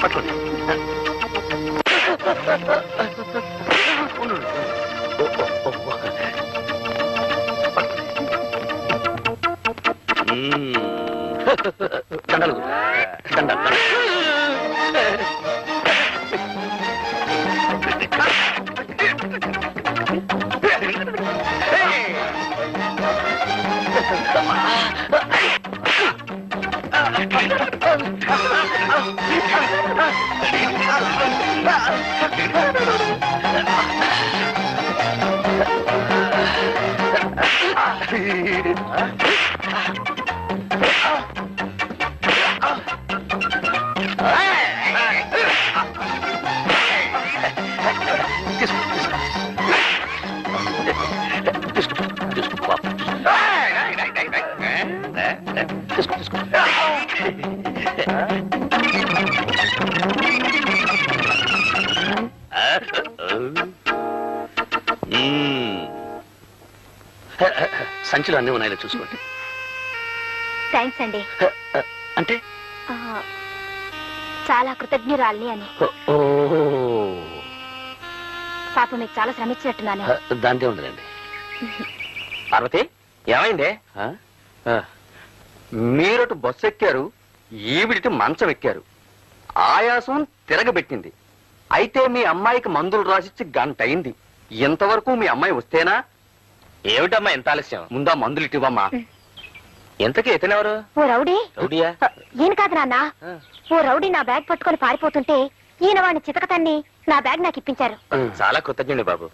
పట్టుకోండి. దండలు దండలు సంచులు అన్నీ ఉన్నాయో చూసుకోండి. థ్యాంక్స్ అండి. అంటే చాలా కృతజ్ఞురాల్ని అని. పాప మీకు చాలా శ్రమించినట్టున్నాను. దాంతే ఉండదండి. పార్వతి ఏమైందే? మీరటు బస్సు ఎక్కారు, ఈవిడిటి మంచం ఎక్కారు. ఆయాసం తిరగబెట్టింది. అయితే మీ అమ్మాయికి మందులు రాసిచ్చి గంట అయింది. ఇంతవరకు మీ అమ్మాయి వస్తేనా? ఏమిటమ్మా ఎంత ఆలస్యం? ముందా మందులు ఇటివమ్మా. ఎంతకీ ఇతనెవరు? ఓ రౌడీ. రౌడీయా? ఈయన కాదు నాన్న. ఓ రౌడీ నా బ్యాగ్ పట్టుకొని పారిపోతుంటే ఈయన వాడిని చితకతన్ని నా బ్యాగ్ నాకు ఇప్పించారు. చాలా కృతజ్ఞుడి బాబు.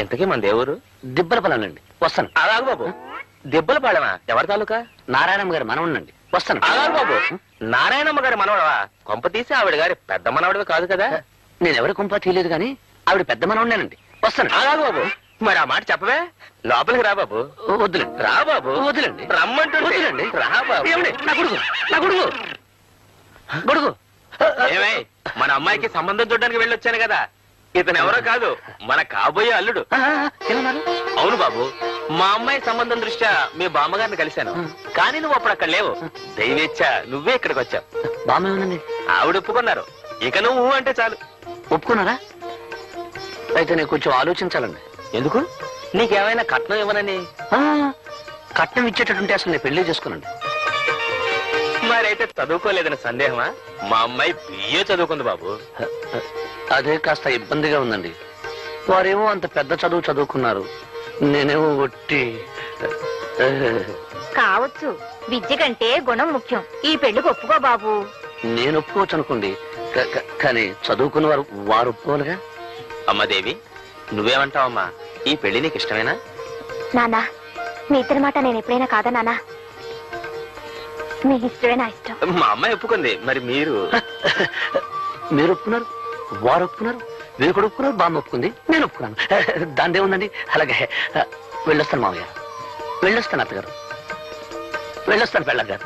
ఎంతకీ మన దేవురు? దిబ్బలపాలెండి. వస్తాను. అలాగు బాబు. దెబ్బలపాలెమా? ఎవరి తాలూకా? నారాయణమ్మ గారు మనవునండి. వస్తాను. అలాగు బాబు. నారాయణమ్మ గారి మనవడవా? కొంప తీసి ఆవిడ గారి పెద్ద మనవడివి కాదు కదా? నేను ఎవరి కొంప తీయలేదు కానీ ఆవిడ పెద్ద మనవునేనండి. వస్తాను. అలాగు బాబు. మరి ఆ మాట చెప్పవే. లోపలికి రా బాబు. వద్దులేండి. రా బాబు. వద్దులేండి. రమ్మంటుండి. రా బాబు. ఏమండి? నా కొడుకు, నా కొడుకు, కొడుకు. ఏమై మన అమ్మాయికి సంబంధం చూడడానికి వెళ్ళొచ్చాను కదా. ఇతను ఎవరో కాదు, మన కాబోయే అల్లుడు. ఏమన్నారు? అవును బాబు, మా అమ్మాయి సంబంధం దృష్ట్యా మీ బామ్మగారిని కలిశాను. కానీ నువ్వు అప్పుడు అక్కడ లేవు. దైవేచ్ఛ నువ్వే ఇక్కడికి వచ్చావు. బామ్మ ఏమనండి? ఆవిడ ఒప్పుకున్నారు. ఇక నువ్వు అంటే చాలు. ఒప్పుకున్నారా? అయితే నేను కొంచెం ఆలోచించాలండి. ఎందుకు? నీకేమైనా కట్నం ఇవ్వనని? కట్నం ఇచ్చేటట్టుంటే అసలు నేను పెళ్లి చేసుకోనండి. మరైతే చదువుకోలేదని సందేహమా? మా అమ్మాయి బిఏ చదువుకుంది బాబు. అదే కాస్త ఇబ్బందిగా ఉందండి. వారేమో అంత పెద్ద చదువు చదువుకున్నారు, నేనేమో ఒట్టి. కావచ్చు, విద్య కంటే గుణం ముఖ్యం. ఈ పెళ్లికి ఒప్పుకో బాబు. నేను ఒప్పుకోవచ్చు అనుకోండి, కానీ చదువుకున్న వారు ఒప్పుకోవాలిగా. అమ్మాదేవి, నువ్వేమంటావమ్మా? ఈ పెళ్లి నీకు ఇష్టమేనా? నానా, మీ ఇద్దరి మాట నేను ఎప్పుడైనా కాదా నానా? మీ ఇష్టమే నా ఇష్టం. మా అమ్మాయి ఒప్పుకుంది, మరి మీరు? మీరు ఒప్పుకున్నారు, వారు ఒప్పుకున్నారు, మీరు కూడా ఒప్పుకున్నారు, బామ్మ ఒప్పుకుంది, నేను ఒప్పుకున్నాను. దాందే ఉందండి. అలాగే వెళ్ళొస్తాను మామయ్య, వెళ్ళొస్తాను అత్తగారు, వెళ్ళొస్తాను పెళ్ళగారు.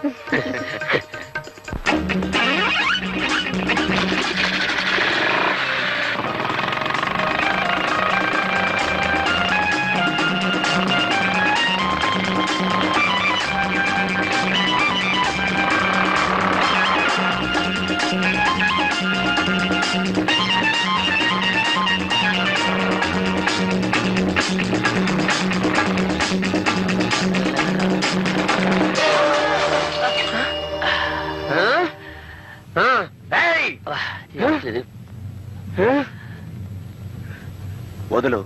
వదులు.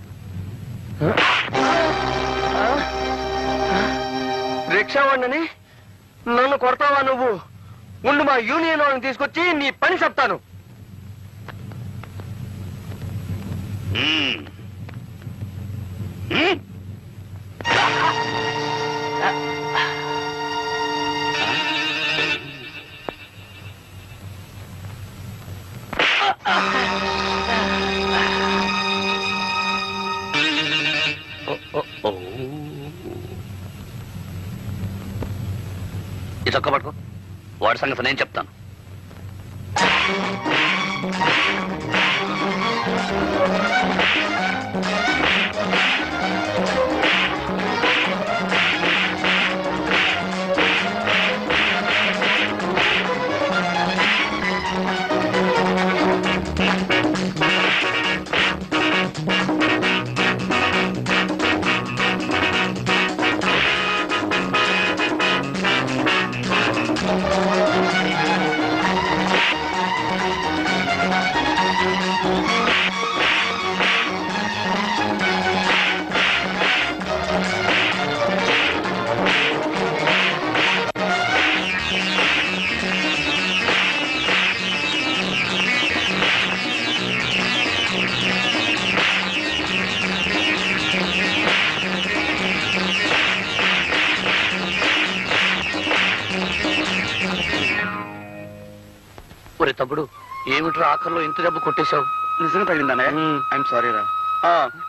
రిక్షా వాడిని నన్ను కొడతావా నువ్వు? ముందు మా యూనియన్ వాళ్ళని తీసుకొచ్చి నీ పని చెప్తాను. ఈ చొక్క పట్టుకో, వాడి సంగతి నేను చెప్తాను. ఒరే తమ్ముడు, ఏమిట్రా ఆఖరిలో ఇంత దెబ్బ కొట్టేశావు? నిజంగా తగిలిందనే. ఐఎమ్ సారీ రా.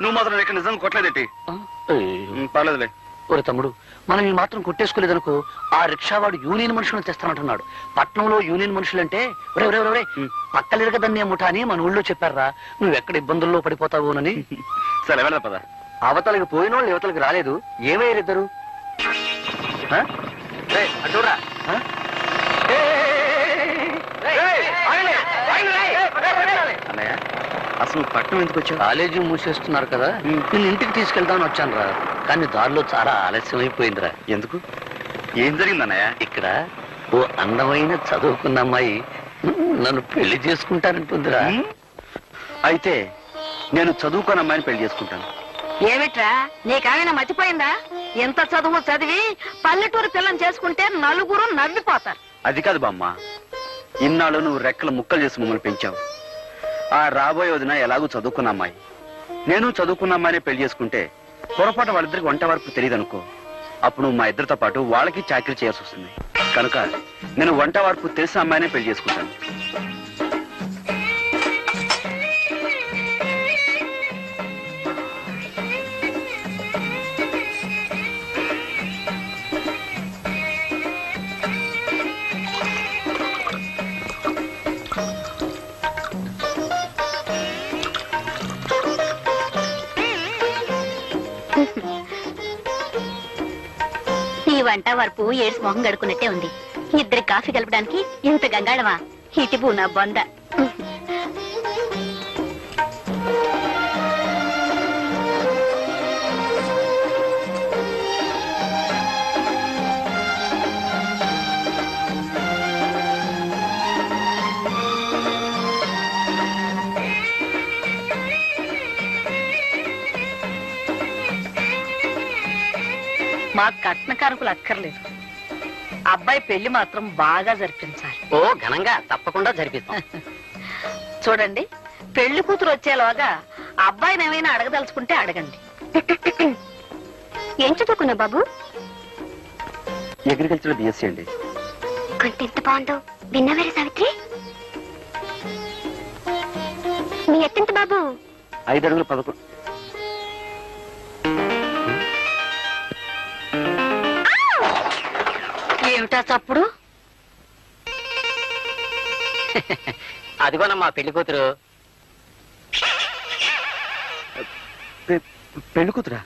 నువ్వు మాత్రం ఇక్కడ నిజంగా కొట్టలేదేంటి? పర్లేదులే. ఒరే తమ్ముడు, మనం ఈ మాత్రం కొట్టేసుకోలేదనుకో, ఆ రిక్షావాడు యూనియన్ మనుషులను తెస్తానంటున్నాడు. పట్నంలో యూనియన్ మనుషులంటే ఒరే ఒరే ఒరే పక్కలిరగదన్నే ముఠ అని మన ఊళ్ళో చెప్పారా. నువ్వెక్కడ ఇబ్బందుల్లో పడిపోతావోనని. సరే వెళ్దా పద. అవతలకి పోయిన వాళ్ళు యువతలకి రాలేదు. ఏమయ్యారిద్దరు? అటురా. అన్నయ్య, అసలు పట్నం ఎందుకు వచ్చావు? కాలేజీ మూసేస్తున్నారు కదా, నేను ఇంటికి తీసుకెళ్దామని వచ్చాను రా. కానీ దారిలో చాలా ఆలస్యం అయిపోయిందిరా. ఎందుకు? ఏం జరిగిందన్నయ్య? ఇక్కడ ఓ అందమైన చదువుకున్న అమ్మాయి నన్ను పెళ్లి చేసుకుంటానంటుందిరా. అయితే నేను చదువుకున్న అమ్మాయిని పెళ్లి చేసుకుంటాను. ఏమిట్రా నీకేమైనా మర్చిపోయిందా? ఎంత చదువు చదివి పల్లెటూరు పిల్లని చేసుకుంటే నలుగురు నవ్విపోతారు. అది కాదు బామ్మ, ఇన్నాళ్ళు నువ్వు రెక్కల ముక్కలు చేసి మమ్మల్ని పెంచావు. ఆ రాబోయే వదిన ఎలాగూ చదువుకున్న అమ్మాయి, నేను చదువుకున్న అమ్మాయిని పెళ్లి చేసుకుంటే పొరపాటు వాళ్ళిద్దరికి వంట వరకు తెలియదు అనుకో. అప్పుడు నువ్వు మా ఇద్దరితో పాటు వాళ్ళకి చాకరీ చేయాల్సి వస్తుంది. కనుక నేను వంట వరకు తెలిసిన అమ్మాయినే పెళ్లి చేసుకుంటాను. ఈ వంట వరపు ఏడ్స్ మొహం గడుకున్నట్టే ఉంది. ఇద్దరి కాఫీ కలపడానికి ఇంత గంగాళమా? ఇటిపు నా బొంద. మా కట్న కానుకలు అక్కర్లేదు, అబ్బాయి పెళ్లి మాత్రం బాగా జరిపించాలి. ఓ ఘనంగా తప్పకుండా జరిపిస్తాం. చూడండి, పెళ్లి కూతురు వచ్చేలోగా అబ్బాయిని ఏమైనా అడగదలుచుకుంటే అడగండి. ఏం చదువుకున్నావు బాబు? అగ్రికల్చర్ బిఎస్సీ అండి. అంటే ఎంత బాగుందో విన్నవేరే సావిత్రి. నీ ఎత్తెంత బాబు? 5 అడుగులు 11. ఏమిటా చప్పుడు? అదిగోనమ్మా పెళ్లి కూతురు. పెళ్లి కూతురా?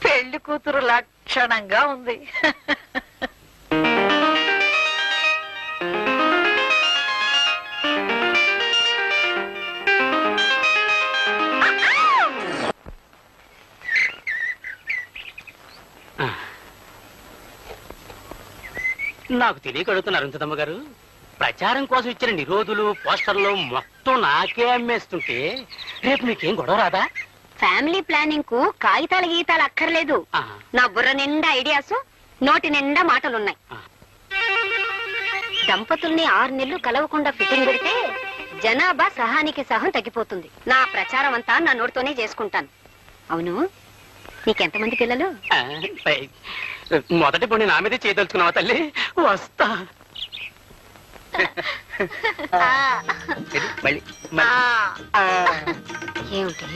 పెళ్లి కూతురు లక్షణంగా ఉంది. నాకు తెలియక అడుగుతున్నారు అరుంధతమ్మ గారు. ప్రచారం కోసం ఇచ్చిన నిరోధులు పోస్టర్లు మొత్తం నాకే అమ్మేస్తుంటే రేపు మీకేం గొడవ రాదా? ఫ్యామిలీ ప్లానింగ్ కు కాగితాల గీతాలు అక్కర్లేదు. ఆ, నా బుర్ర నిండా ఐడియాస్, నోటి నిండా మాటలున్నాయి. ఆ. దంపతుల్ని 6 నెలలు కలవకుండా ఫిట్టింగ్ పెడితే జనాభా సహానికి సహం తగ్గిపోతుంది. నా ప్రచారం అంతా నా నోటితోనే చేసుకుంటాను. అవును, నీకెంతమంది పిల్లలు? ఆ, మొదటి పొండి నా మీదే చేయదలుచుకున్నావా తల్లి? వస్తా. మళ్ళీ ఏమిటి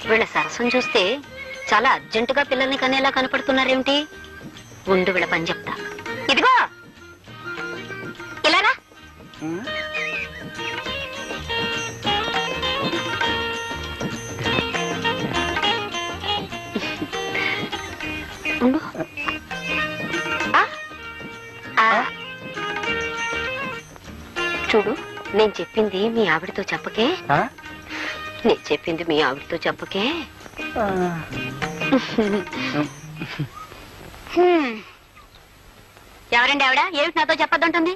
వీళ్ళ సరసం చూస్తే చాలా అర్జెంటుగా పిల్లల్ని కనేలా కనపడుతున్నారేమిటి? ఉండు వీళ్ళ పని చెప్తా. ఇదిగో ఇలారా. ఉండు. చూడు, నేను చెప్పింది మీ ఆవిడతో చెప్పకే. నేను చెప్పింది మీ ఆవిడతో చెప్పకే. ఎవరండి ఆవిడ? ఏమిటి నాతో చెప్పొద్దంటుంది?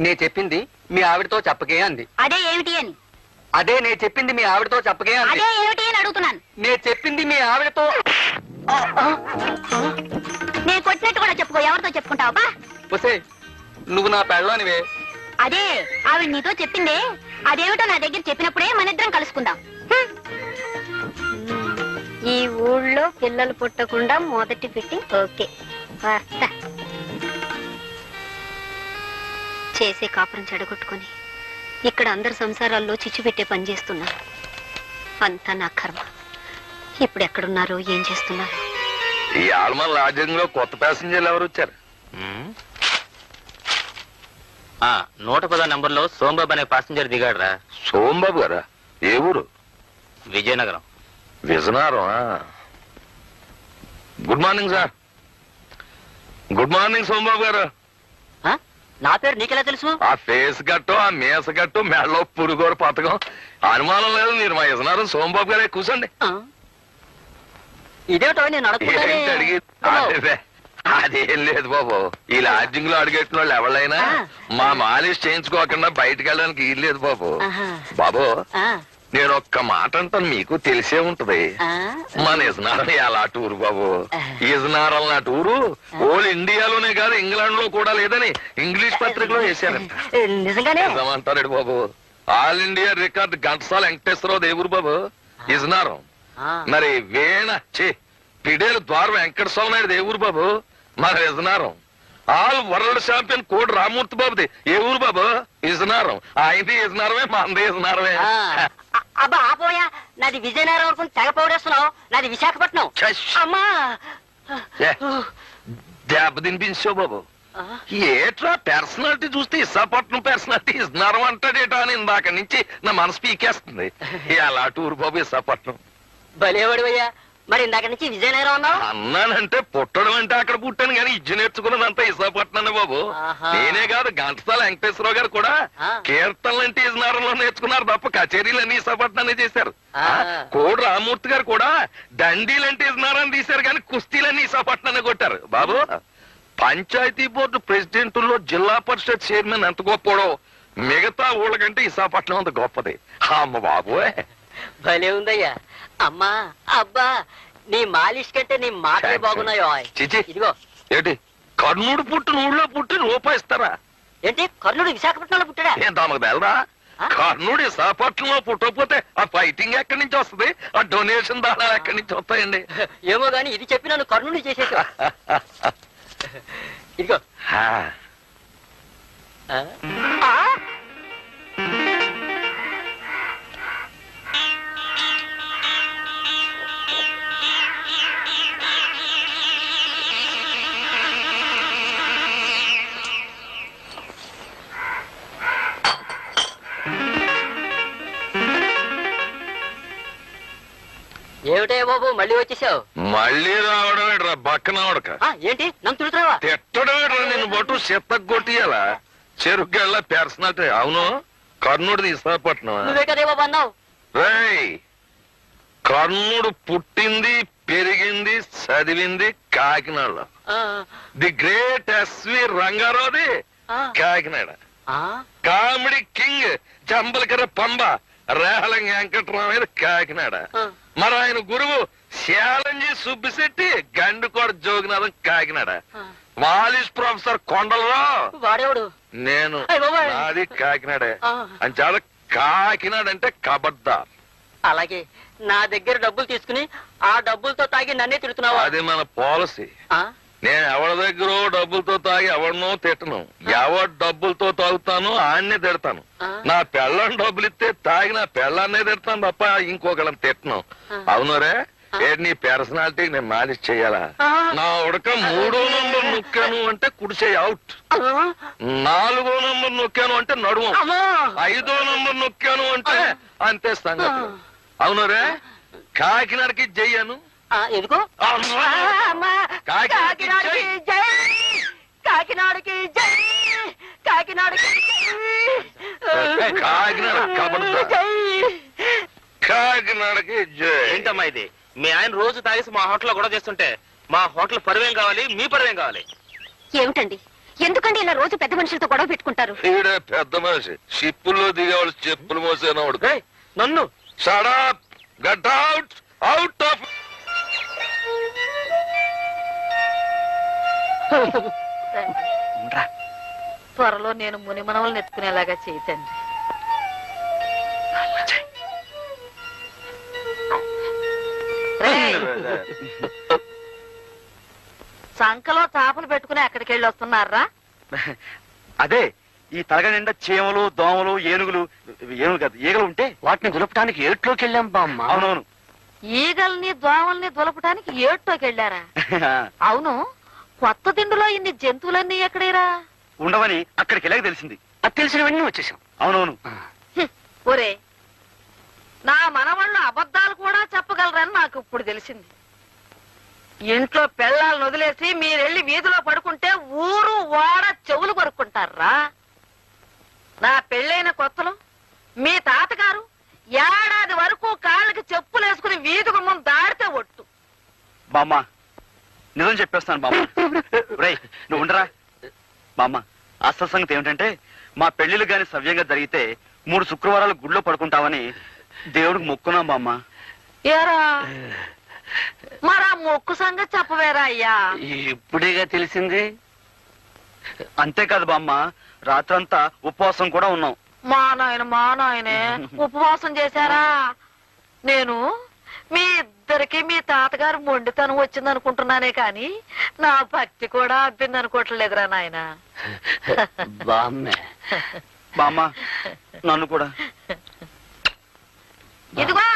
నే చెప్పింది మీ ఆవిడతో చెప్పకే అంది. అదే ఏమిటి అని? అదే నే చెప్పింది మీ ఆవిడతో చెప్పకే అంది. అదే ఏమిటి అని అడుగుతున్నాను. నే చెప్పింది మీ ఆవిడతో. నేను కొట్టినట్టు కూడా చెప్పుకో. ఎవరితో చెప్పుకుంటావా? ఒసే, నువ్వు నా పెళ్ళానివే. అదే ఆవిడ నీతో చెప్పిందే. అదేమిటో నా దగ్గర చెప్పినప్పుడే మన ఇద్దరం కలుసుకుందాం. ఈ ఊళ్ళో పిల్లలు పుట్టకుండా మొదటి ఫిట్టింగ్ ఓకే. వస్తా. చేసే కాపురం చెడగొట్టుకుని ఇక్కడ అందరి సంసారాల్లో చిచ్చు పెట్టే పని చేస్తున్నారు. అంతా నా కర్మ. ఇప్పుడు ఎక్కడున్నారో ఏం చేస్తున్నారు? ఈ ఆల్మన్ లాడ్జింగ్ లో కొత్త ప్యాసింజర్లు ఎవరు వచ్చారు? 110 నంబర్లో సోంబాబు అనే పాసింజర్ దిగాడురా. సోంబాబు గారా? ఏ ఊరు? Vizianagaram. Vizianagaram. Good morning sir. Good morning Sombabu గారు. నా పేరు నీకెలా తెలుసు? ఆ ఫేస్ గట్టు, ఆ మీస గట్టు, మెడలో పురుగోరు పథకం అనుమానం లేదు. మీరు మా విజయనగరం సోంబాబు గారే. కూర్చోండి. ఇదేటో నేను ఏంటి అడిగి? అదే, అదేం లేదు బాబు. ఈ లాడ్జింగ్ లో అడిగెట్టిన వాళ్ళు ఎవరైనా మా మాలిష్ చేయించుకోకుండా బయటకు వెళ్ళడానికి వీలు లేదు బాబు. బాబు, నేను ఒక్క మాట అంటాను, మీకు తెలిసే ఉంటది. మన ఇజనారం ఎలా టూరు బాబు. ఇజనారం నా టూరు ఓల్ ఇండియాలోనే కాదు, ఇంగ్లాండ్ లో కూడా లేదని ఇంగ్లీష్ పత్రికలో వేశారంట. నిజంగానే? నిజమంటాడు Babu. All India record Ghantasala Venkateswararao దేవురు బాబు ఇజనారం. మరి పిడేలు ద్వార వెంకట స్వామి నాయుడు ఏ ఊరు బాబు? మన విజనారం. ఆల్ వరల్డ్ ఛాంపియన్ కోడి రామూర్తి బాబుది ఏ ఊరు బాబు? విజనారం. ఆయనది విజనారమే, మనది విజనారమే. అబ్బా ఆపోయా, నాది విజయనగరం వరకు తెగ పౌడేస్తున్నావు. నాది విశాఖపట్నం. అమ్మా దెబ్బ తినిపించావు బాబు. ఏట్రా పర్సనాలిటీ చూస్తే విశాఖపట్నం పర్సనాలిటీ విజనారం అంటాడేటా అని ఇందాక నుంచి నా మనసు పీకేస్తుంది. ఎలా టూరు బాబు విశాఖపట్నం? భలేవాడివయ్యా. మరి ఇందాక నుంచి విజయనగరం అన్నావు? అన్నానంటే పుట్టడం అంటే అక్కడ పుట్టాను కానీ ఇజ్జు నేర్చుకున్నదంతా విశాఖపట్నం బాబు. నేనే కాదు, ఘంటసాల వెంకటేశ్వరరావు గారు కూడా కీర్తనలు అంటే విజయనగరంలో నేర్చుకున్నారు తప్ప కచేరీలన్నీ విశాఖపట్నాన్ని చేశారు. కోడి రామూర్తి గారు కూడా దండీలంటే విజయనగరం తీశారు కానీ కుస్తీలన్నీ విశాఖపట్నాన్ని కొట్టారు బాబు. పంచాయతీ బోర్డు ప్రెసిడెంట్లో జిల్లా పరిషత్ చైర్మన్ ఎంత గొప్పడో మిగతా ఊళ్ళ కంటే విశాఖపట్నం అంత గొప్పది. అమ్మ బాబు, భలే ఉందయ్యా. అమ్మా అబ్బా, నీ మాలిష్ కంటే నీ మాటలే బాగున్నాయో. చిచి, ఇదిగో. ఏంటి కర్ణుడు పుట్టిన ఊళ్ళో పుట్టి రూపాయిస్తారా? ఏంటి కర్ణుడు విశాఖపట్నంలో పుట్టాడా? ఏం తమకు తెలరా? కర్ణుడు విశాఖపట్నంలో పుట్టకపోతే ఆ ఫైటింగ్ ఎక్కడి నుంచి వస్తుంది? ఆ డొనేషన్ దానాలు ఎక్కడి నుంచి వస్తాయండి? ఏమో గాని ఇది చెప్పి నన్ను కర్ణుడి చేసేసా. ఇదిగో. ఏమిటే బాబు మళ్ళీ వచ్చేసావు? మళ్ళీ రావడమేట్రా బక్కనవడక. ఏంటి నన్ను తిడుతున్నావా? తిట్టడమేట్రా నిన్ను బట్టు చెత్తగొట్టియాలా చెరుగ్గళ్ళ పర్సనాలిటీ. అవును, కర్ణుడిది విశాఖపట్నం. నువ్వే కదే బాబు అన్నావు. రేయ్, కర్ణుడు పుట్టింది, పెరిగింది, చదివింది కాకినాడలో. ది గ్రేట్ ఎస్వి రంగారావుది కాకినాడ. కామెడీ కింగ్ జంబలకర పంబ రేహలం వెంకటరామయ్య కాకినాడ. మరి ఆయన గురువు శాలంజీ సుబ్బిశెట్టి గండుకోట జోగినాథం కాకినాడ. మాలిష్ ప్రొఫెసర్ కొండలరావు వాడేవాడు నేను, నాది కాకినాడే. అని చాలా కాకినాడ అంటే కబడ్దార్. అలాగే నా దగ్గర డబ్బులు తీసుకుని ఆ డబ్బులతో తాగి నన్నే తిడుతున్నావా? అది మన పాలసీ. నేను ఎవరి దగ్గర డబ్బులతో తాగి ఎవరినో తిట్టను. ఎవరు డబ్బులతో తాగుతాను ఆయన్నే తిడతాను. నా పెళ్ళని డబ్బులు ఇస్తే తాగి నా పెళ్ళాన్నే తిడతాను తప్ప ఇంకొకళ్ళని తిట్టను. అవునరే, నీ పర్సనాలిటీ నేను మాలిష్ చెయ్యాలా? నా ఉడక 3వ నంబర్ నొక్కాను అంటే కుడిచేయి అవుట్. 4వ నంబర్ నొక్కాను అంటే నడుము. 5వ నంబర్ నొక్కాను అంటే అంతే సంగతి. అవునరే, కాకినాడకి జయ్యాను. ఎందుకో? కాకినాడకి జై, కాకినాడకి జై, కాకినాడకి కాకినాడ కబడ్దార్. కాకినాడకి జై. ఏంటమ్మా ఇది? మీ ఆయన రోజు తాగేసి మా హోటల్లో గొడవ చేస్తుంటే మా హోటల్ పరువేం కావాలి, మీ పరువేం కావాలి? ఏమిటండి, ఎందుకండి ఇలా రోజు పెద్ద మనుషులతో గొడవ పెట్టుకుంటారు? ఈడే పెద్ద మనిషి, షిప్పుల్లో దిగేవాళ్ళు చెప్పులు మోసేనవాడు. నన్ను shut up, get out, out of. త్వరలో నేను మునిమనవలను ఎత్తుకునేలాగా చేయతండి. సంకలో చేపలు పెట్టుకుని ఎక్కడికి వెళ్ళి వస్తున్నారా? అదే ఈ తలగ నిండా చీమలు దోమలు ఏనుగులు కాదు ఈగలు ఉంటే వాటిని దులపడానికి ఏట్లోకి వెళ్ళాం బామ్మ. అవునవును. ఈగల్ని దోమల్ని దులపడానికి ఏటోకి వెళ్ళారా? అవును, కొత్త తిండిలో ఇన్ని జంతువులన్నీ ఎక్కడేరా? ఉండవని అక్కడికి వెళ్ళాక తెలిసింది. అది తెలిసినవన్నీ వచ్చేసాం. అవునవును. ఒరే, నా మనవాళ్ళు అబద్ధాలు కూడా చెప్పగలరని నాకు ఇప్పుడు తెలిసింది. ఇంట్లో పెళ్ళాలను వదిలేసి మీరెళ్ళి వీధిలో పడుకుంటే ఊరు వాడ చెవులు కొరుక్కుంటారా? నా పెళ్ళైన కొత్తలో మీ తాతగారు ఏడాది వరకు కాళ్ళకి చెప్పులు వేసుకుని వీధి గుమ్మం దాడితే ఒట్టు. బామ్మ నిజం చెప్పేస్తాను బామ్మ. రేయ్ నువ్వు ఉండరా బామ్మ. అసలు సంగతి ఏమిటంటే మా పెళ్లిళ్ళు గాని సవ్యంగా జరిగితే 3 శుక్రవారాలు గుడిలో పడుకుంటామని దేవుడికి మొక్కున్నాం బామ్మ. ఏరా మరా మొక్కు సంగతి చెప్పవేరా అయ్యా? ఇప్పుడేగా తెలిసింది. అంతేకాదు బామ్మ, రాత్రంతా ఉపవాసం కూడా ఉన్నాం. మా నాయనే ఉపవాసం చేశారా? నేను మీ ఇద్దరికి మీ తాతగారు మొండితనం వచ్చింది అనుకుంటున్నానే కాని నా భక్తి కూడా అబ్బింది అనుకోవట్లేదురా నాయన. బామ్మే. బామ్మ నన్ను కూడా. ఇదిగో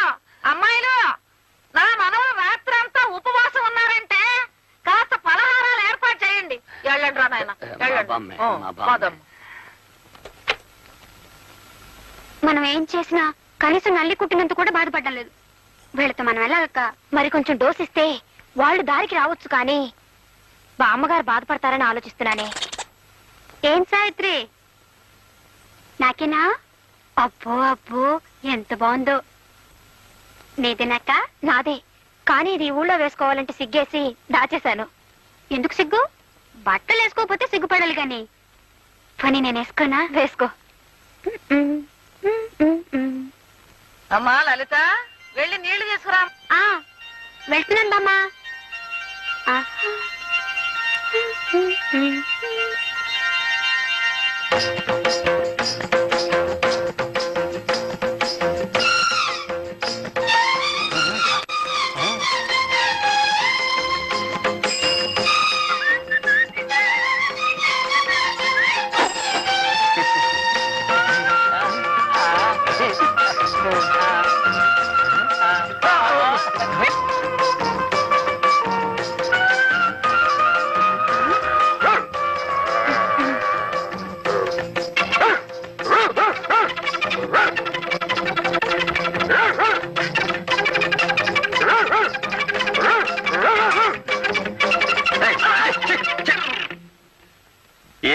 అమ్మాయిలు, నా మనవలు రాత్రి అంతా ఉపవాసం ఉన్నారంటే కాస్త పలహారాలు ఏర్పాటు చేయండి. వెళ్ళండి రా నాయన, వెళ్ళండి. పదమ్మ. మనం ఏం చేసినా కనీసం నల్లి కుట్టినంత కూడా బాధపడడం లేదు. వీళ్ళతో మనం వెళ్ళాక మరి కొంచెం డోస్ ఇస్తే వాళ్ళు దారికి రావచ్చు, కానీ బామ్మగారు బాధపడతారని ఆలోచిస్తున్నానే. ఏం సావిత్రి, నాకేనా? అబ్బో అబ్బో ఎంత బాగుందో. నీదినక్క నాదే, కానీ ఇది ఊళ్ళో వేసుకోవాలంటే సిగ్గేసి దాచేశాను. ఎందుకు సిగ్గు? బట్టలు వేసుకోకపోతే సిగ్గుపడాలి గాని. పని నేను వేసుకోనా? వేసుకో. అమ్మా లలిత, వెళ్ళి నీళ్లు తీసుకురా. వెళ్తున్నాను బామ్మా.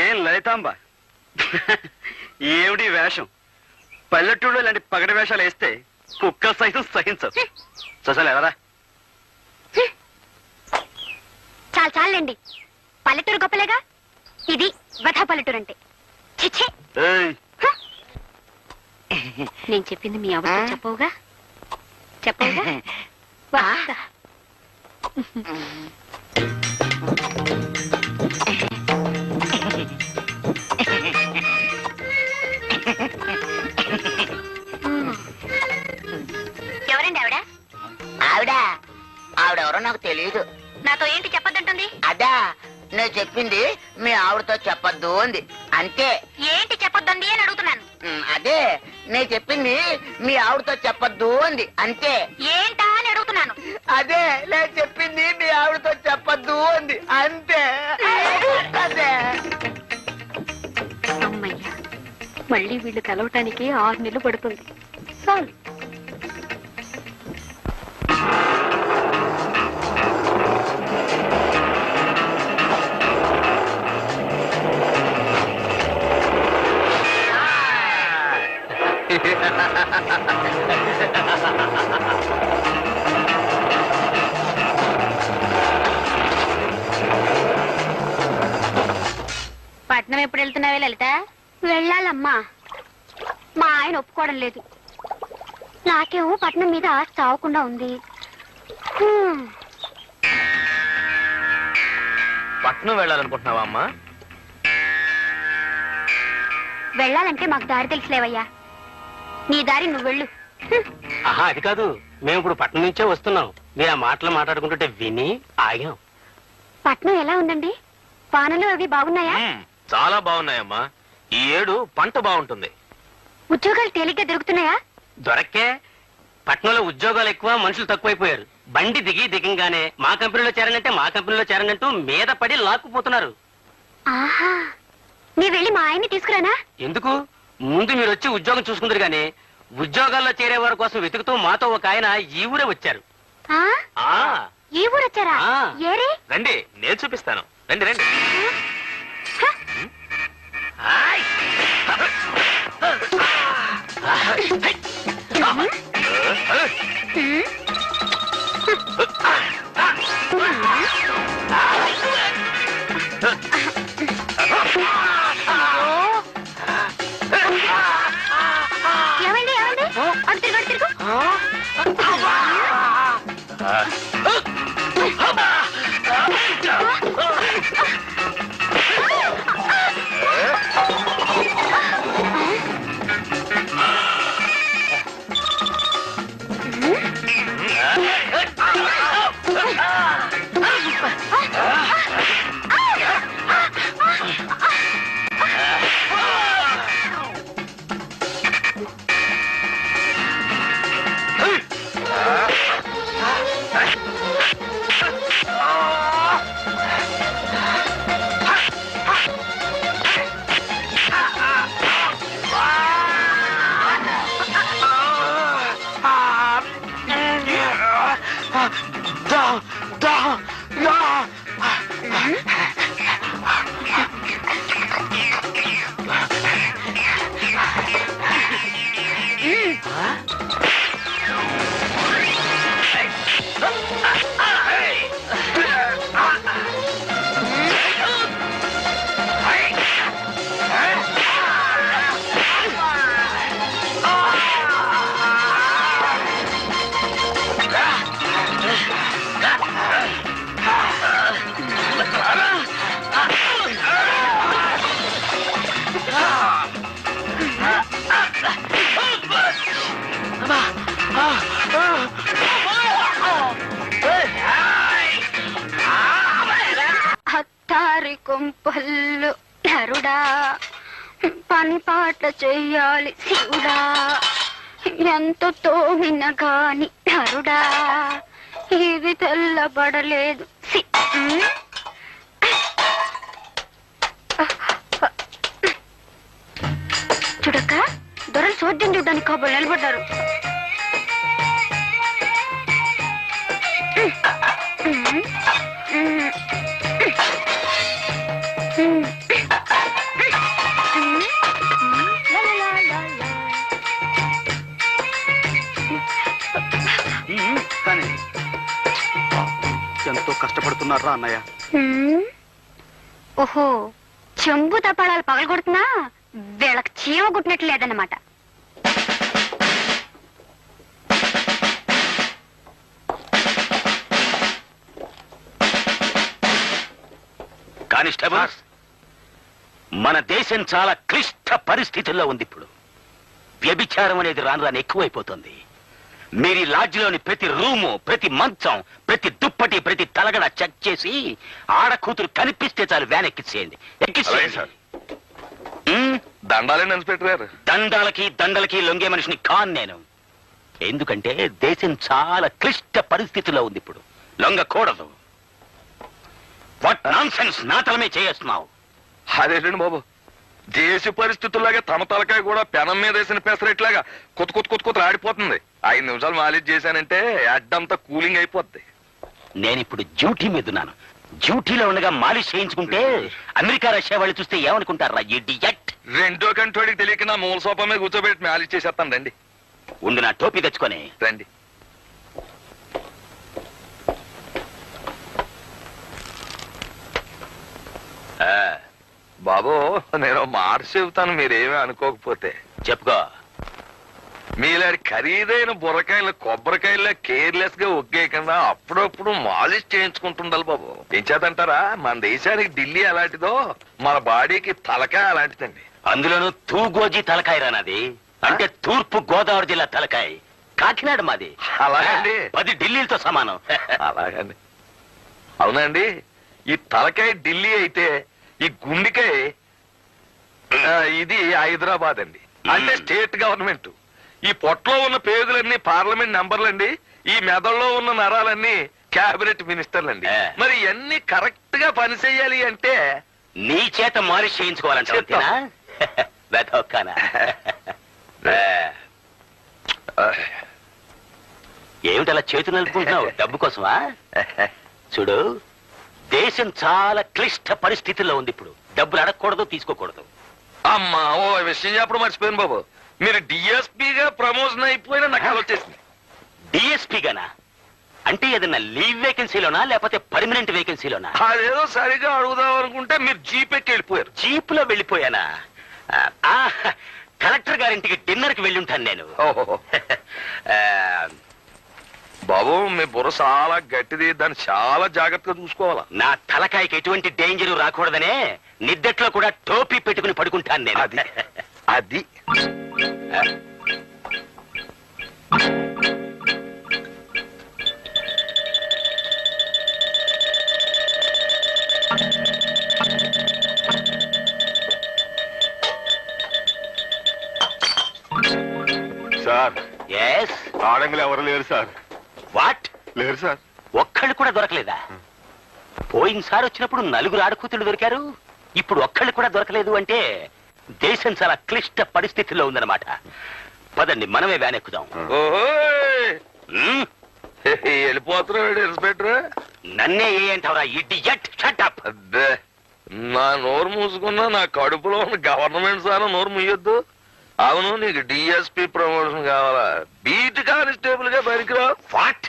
ఏం లలితాంబ, ఏమిటి వేషం? పల్లెటూళ్ళు ఇలాంటి పగటి వేషాలు వేస్తే కుక్క సైతం సహించదు. చూసాలి ఎవరా? చాలు చాలండి, పల్లెటూరు గొప్పలేగా. ఇది వధ పల్లెటూరు అంటే. చిచ్చే, ఏయ్, నేను చెప్పింది మీ అవసరం చెప్పవుగా? చెప్పవుగా? వస్తా. ఎవరండి ఆవిడ? ఆవిడెవరో నాకు తెలియదు. నాతో ఏంటి చెప్పొద్దంటుంది? అదా నేను చెప్పింది మీ ఆవిడతో చెప్పొద్దు అంది, అంతే. ఏంటి చెప్పొద్దండి అని అడుగుతున్నాను. అదే నేను చెప్పింది మీ ఆవిడతో చెప్పొద్దు అంది, అంతే. ఏంటా అని అడుగుతున్నాను. అదే నేను చెప్పింది మీ ఆవిడతో చెప్పొద్దు అంది, అంతే. అదే. అమ్మయ్యా, మళ్ళీ వీళ్ళు కలవటానికి 6 నెలలు పడుతుంది. చాలు. పట్నం ఎప్పుడు వెళ్తున్నావే లలిత? వెళ్ళాలమ్మా, మా ఆయన ఒప్పుకోవడం లేదు. నాకేమో పట్నం మీద ఆశ చావకుండా ఉంది. పట్నం వెళ్ళాలనుకుంటున్నావా అమ్మా? వెళ్ళాలంటే మాకు దారి తెలుసులేవయ్యా. నీ దారి నువ్వు వెళ్ళు. ఆహా, అది కాదు, మేము ఇప్పుడు పట్నం నుంచే వస్తున్నాం. మీరు ఆ మాటలు మాట్లాడుకుంటుంటే విని ఆగాం. పట్నం ఎలా ఉందండి? పానలు అవి బాగున్నాయా? చాలా బాగున్నాయమ్మా. ఈ ఏడు పంట బాగుంటుంది. ఉద్యోగాలు తేలిగ్గా దొరుకుతున్నాయా? దొరక్కే. పట్నంలో ఉద్యోగాలు ఎక్కువ, మనుషులు తక్కువైపోయారు. బండి దిగంగానే మా కంపెనీలో చేరనంటే మా కంపెనీలో చేరనంటూ మీద పడి లాక్కుపోతున్నారు. ఆహా, నీ వెళ్ళి మా ఆయన్ని తీసుకురానా? ఎందుకు? ముందు మీరు వచ్చి ఉద్యోగం చూసుకుందరు గానీ ఉద్యోగాల్లో చేరే వారి కోసం వెతుకుతూ మాతో ఒక ఆయన ఈ ఊరే వచ్చారు. ఆ? ఆ ఈ ఊరు వచ్చారా? ఆ. ఏరే? రండి, నేను చూపిస్తాను. రండి రండి. ఆయ్. ఏమండి ఏమండి, అటు తిరుగు, అటు తిరుగు. అత్తారి కొంపల్లు నరుడా, పని పాట చెయ్యాలి శివుడా, ఎంత తోమిన గాని నరుడా, ఇది తెల్లబడలేదు. చూడక్క, దొరలు చోద్యం చూడ్డానికి కాబోలు నిలబడ్డారు. కానీ ఎంతో కష్టపడుతున్నారా అన్నయ్య? ఓహో, చెంబు తపాళాలు పగలగొడుతున్నా వీళ్ళకి చీమ గుట్టినట్లు లేదన్నమాట. కానిస్టేబుల్స్, మన దేశం చాలా క్లిష్ట పరిస్థితుల్లో ఉంది. ఇప్పుడు వ్యభిచారం అనేది రాను రాను ఎక్కువైపోతుంది. మీరు లాడ్జిలోని ప్రతి రూము, ప్రతి మంచం, ప్రతి దుప్పటి, ప్రతి తలగడ చెక్ చేసి ఆడ కూతురు కనిపిస్తే చాలు వ్యాన్ ఎక్కించేయండి. సార్. దండాలే ఇన్స్పెక్టర్ గారు. దండాలకి దండలకి లొంగే మనిషిని కాన్ నేను. ఎందుకంటే దేశం చాలా క్లిష్ట పరిస్థితుల్లో ఉంది. ఇప్పుడు లొంగకూడదు. వాట్ నాన్సెన్స్ నా తలమే చేస్తున్నావు. అదేంటండి బాబు, దేశ పరిస్థితుల్లాగా తమ తలకాయ కూడా పెనం మీద వేసిన పెసరెట్లాగా కొత్త ఆడిపోతుంది. 5 నిమిషాలు మాలిష్ చేశానంటే అడ్డంతా కూలింగ్ అయిపోద్ది. నేనిప్పుడు డ్యూటీ మీద ఉన్నాను. డ్యూటీలో ఉండగా మాలిష్ చేయించుకుంటే అమెరికా రష్యా వాళ్ళు చూస్తే ఏమనుకుంటారా? ఇడియట్. రెండో కంటోడికి తెలియక నా మూల సోఫా మీద కూర్చోబెట్టి మాలిష్ చేసేస్తాను. రండి ఉండు, నా టోపీ తెచ్చుకొని రండి. బాబు, నేను మాట చెబుతాను, మీరేమీ అనుకోకపోతే. చెప్పుకో. మీలాంటి ఖరీదైన బుర్రకాయలు కొబ్బరికాయల్లో కేర్లెస్ గా ఒగ్గేయకుండా అప్పుడప్పుడు మాలిష్ చేయించుకుంటుండాలి బాబు. ఏం చేతంటారా, మన దేశానికి ఢిల్లీ అలాంటిదో మన బాడీకి తలకాయ అలాంటిదండి. అందులోనూ తూగోజీ తలకాయ రానది. అంటే తూర్పు గోదావరి జిల్లా తలకాయ. కాకినాడ మాది. అలాగండి. 10 ఢిల్లీలతో సమానం. అలాగండి. అవునండి, ఈ తలకాయ ఢిల్లీ అయితే ఈ గుండెకాయ ఇది హైదరాబాద్ అండి, అంటే స్టేట్ గవర్నమెంట్. ఈ పొట్టలో ఉన్న పేగులన్నీ పార్లమెంట్ నంబర్లండి, ఈ మెదడులో ఉన్న నరాలన్నీ క్యాబినెట్ మినిస్టర్లండి. మరి ఇవన్నీ కరెక్ట్ గా పని చెయ్యాలి అంటే నీ చేత మాలిష్ చేయించుకోవాలంటే ఏమిటి అలా చేతులు నలుపుకుంటున్నావు? డబ్బు కోసమా? చూడు, దేశం చాలా క్లిష్ట పరిస్థితుల్లో ఉంది ఇప్పుడు. డబ్బులు అడగకూడదు, తీసుకోకూడదు. అమ్మా ఓ విషయం చెప్పడం మర్చిపోయాను బాబు, మీరు డిఎస్పీగా ప్రమోషన్ అయిపోయినా నాకు వచ్చేసింది. డిఎస్పీ గానా? అంటే ఏదన్నా లీవ్ వేకెన్సీలోనా లేకపోతే పర్మనెంట్ వేకెన్సీలోనా? అదేదో సరిగా అడుగుదాం అనుకుంటే మీరు జీప్ ఎక్కి వెళ్ళిపోయారు. జీప్ లో వెళ్ళిపోయానా? కలెక్టర్ గారింటికి డిన్నర్ కి వెళ్ళుంటాను నేను. బాబు మీ బుర్ర చాలా గట్టిది, దాన్ని చాలా జాగ్రత్తగా చూసుకోవాలా. నా తలకాయకి ఎటువంటి డేంజర్ రాకూడదనే నిద్దట్లో కూడా టోపీ పెట్టుకుని పడుకుంటాను నేను. అది అది సార్, ఎస్. ఆడంగులు ఎవరు లేరు సార్. వాట్? లేరు సార్. ఒక్కళ్ళు కూడా దొరకలేదా? పోయినసారి వచ్చినప్పుడు 4 ఆడకూతులు దొరికారు, ఇప్పుడు ఒక్కళ్ళు కూడా దొరకలేదు అంటే దేశం చాలా క్లిష్ట పరిస్థితుల్లో ఉందన్నమాట. పదండి, మనమే వ్యాన్ ఎక్కుదాం. వెళ్ళిపోతున్నాడు ఇన్స్పెక్టర్. నన్నే ఏ అంటావరా ఇడియట్? Shut up. అబ్బే, నా నోరు మూసుకున్నా నా కడుపులో ఉన్న గవర్నమెంట్ సార్ నోరు మూయొద్దు. అవును, నీకు డిఎస్పీ ప్రమోషన్ కావాలా? బీట్ కానిస్టేబుల్ గా పనికిరావు. వాట్?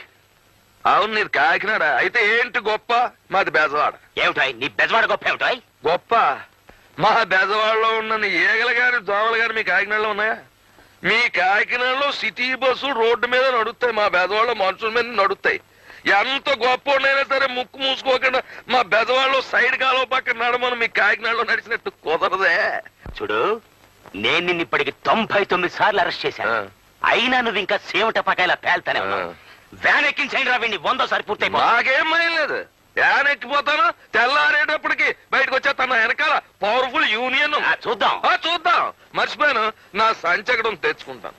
అవును, నీది కాకినాడ. అయితే ఏంటి గొప్ప? మాది బెజవాడ. ఏమిటాయ్ నీ బెజవాడ గొప్ప? ఏమిటాయ్ గొప్ప? మా బెజవాడలో ఉన్న ఏగలు గాని దోమలు గాని మీ కాకినాడలో ఉన్నాయా? మీ కాకినాడలో సిటీ బస్సులు రోడ్డు మీద నడుస్తాయి, మా బెజవాడలో మనుషుల మీద నడుస్తాయి. ఎంత గొప్ప ఉండైనా సరే ముక్కు మూసుకోకుండా మా బెజవాడలో సైడ్ కాలువ పక్కన నడమని మీ కాకినాడలో నడిచినట్టు కుదరదే. చూడు, నేను నిన్ను ఇప్పటికి 99 సార్లు అరెస్ట్ చేశాను, అయినా నువ్వు ఇంకా సేవట పకాయలా పేల్తానే ఉన్నావు. వ్యాన్ ఎక్కించండి రా వీడిని, 100 సారి పూర్తయి. నాకేం భయం లేదు, వ్యాన్ ఎక్కిపోతాను. తెల్లారేటప్పటికి బయటకు వచ్చేస్తాను. వెనకాల పవర్ఫుల్ యూనియన్. చూద్దాం చూద్దాం. మర్చిపోయాను, నా సంచకడం తెచ్చుకుంటాను.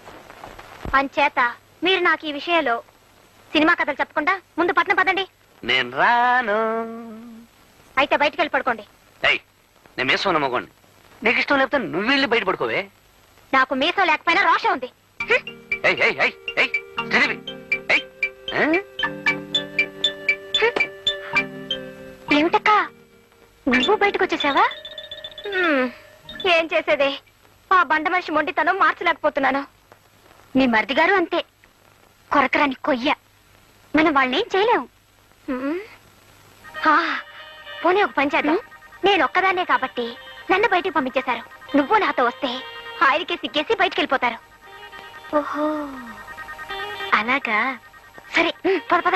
అంచేత మీరు నాకు ఈ విషయంలో సినిమా కథలు చెప్పకుండా ముందు పట్నం పదండి. నేను రాను. అయితే బయటికి వెళ్ళి పడుకోండి. నేను మేసం నమ్మకోండి. నీకు ఇష్టం లేకపోతే నువ్వు వెళ్ళి బయట పడుకోవే. నాకు మీసం లేకపోయినా రోషం ఉంది. ఏమిటక్కా, నువ్వు బయటకు వచ్చేసావా? ఏం చేసేదే, ఆ బండ మనిషి మొండితనం మార్చలేకపోతున్నాను. నీ మరిది గారు అంతే, కొరకరాని కొయ్య. మనం వాళ్ళనేం చేయలేము. పోనీ ఒక పని చేద్దాం. నేను ఒక్కదాన్నే కాబట్టి నన్ను బయటికి పంపించేశారు. నువ్వు నాతో వస్తే ఆయనకి సిగ్గేసి బయటికి వెళ్ళిపోతారు. ఓహో అలాగా, సరే పద పద.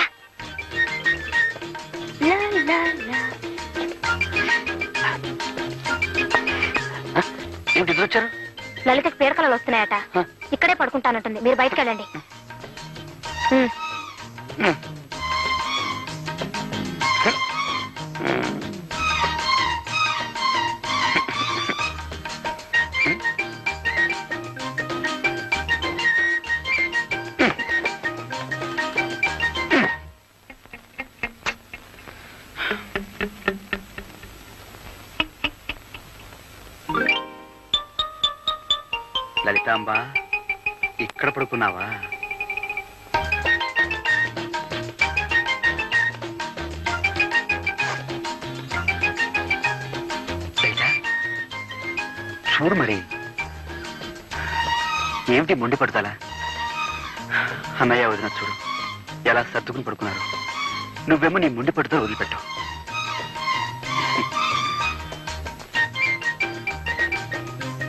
ఏమిటి ఇద్దరు వచ్చారు? లలితకి పీడకలలు వస్తున్నాయట, ఇక్కడే పడుకుంటానంటుంది. మీరు బయటకు వెళ్ళండి. లలితాంబ, ఇక్కడ పడుకున్నావా? చూడు మరి, ఏమిటి మొండి పడతాలా? అన్నయ్య వదిన చూడు ఎలా సర్దుకుని పడుకున్నారు. నువ్వేమో నీ మొండి పడుతూ వదిలిపెట్టావు.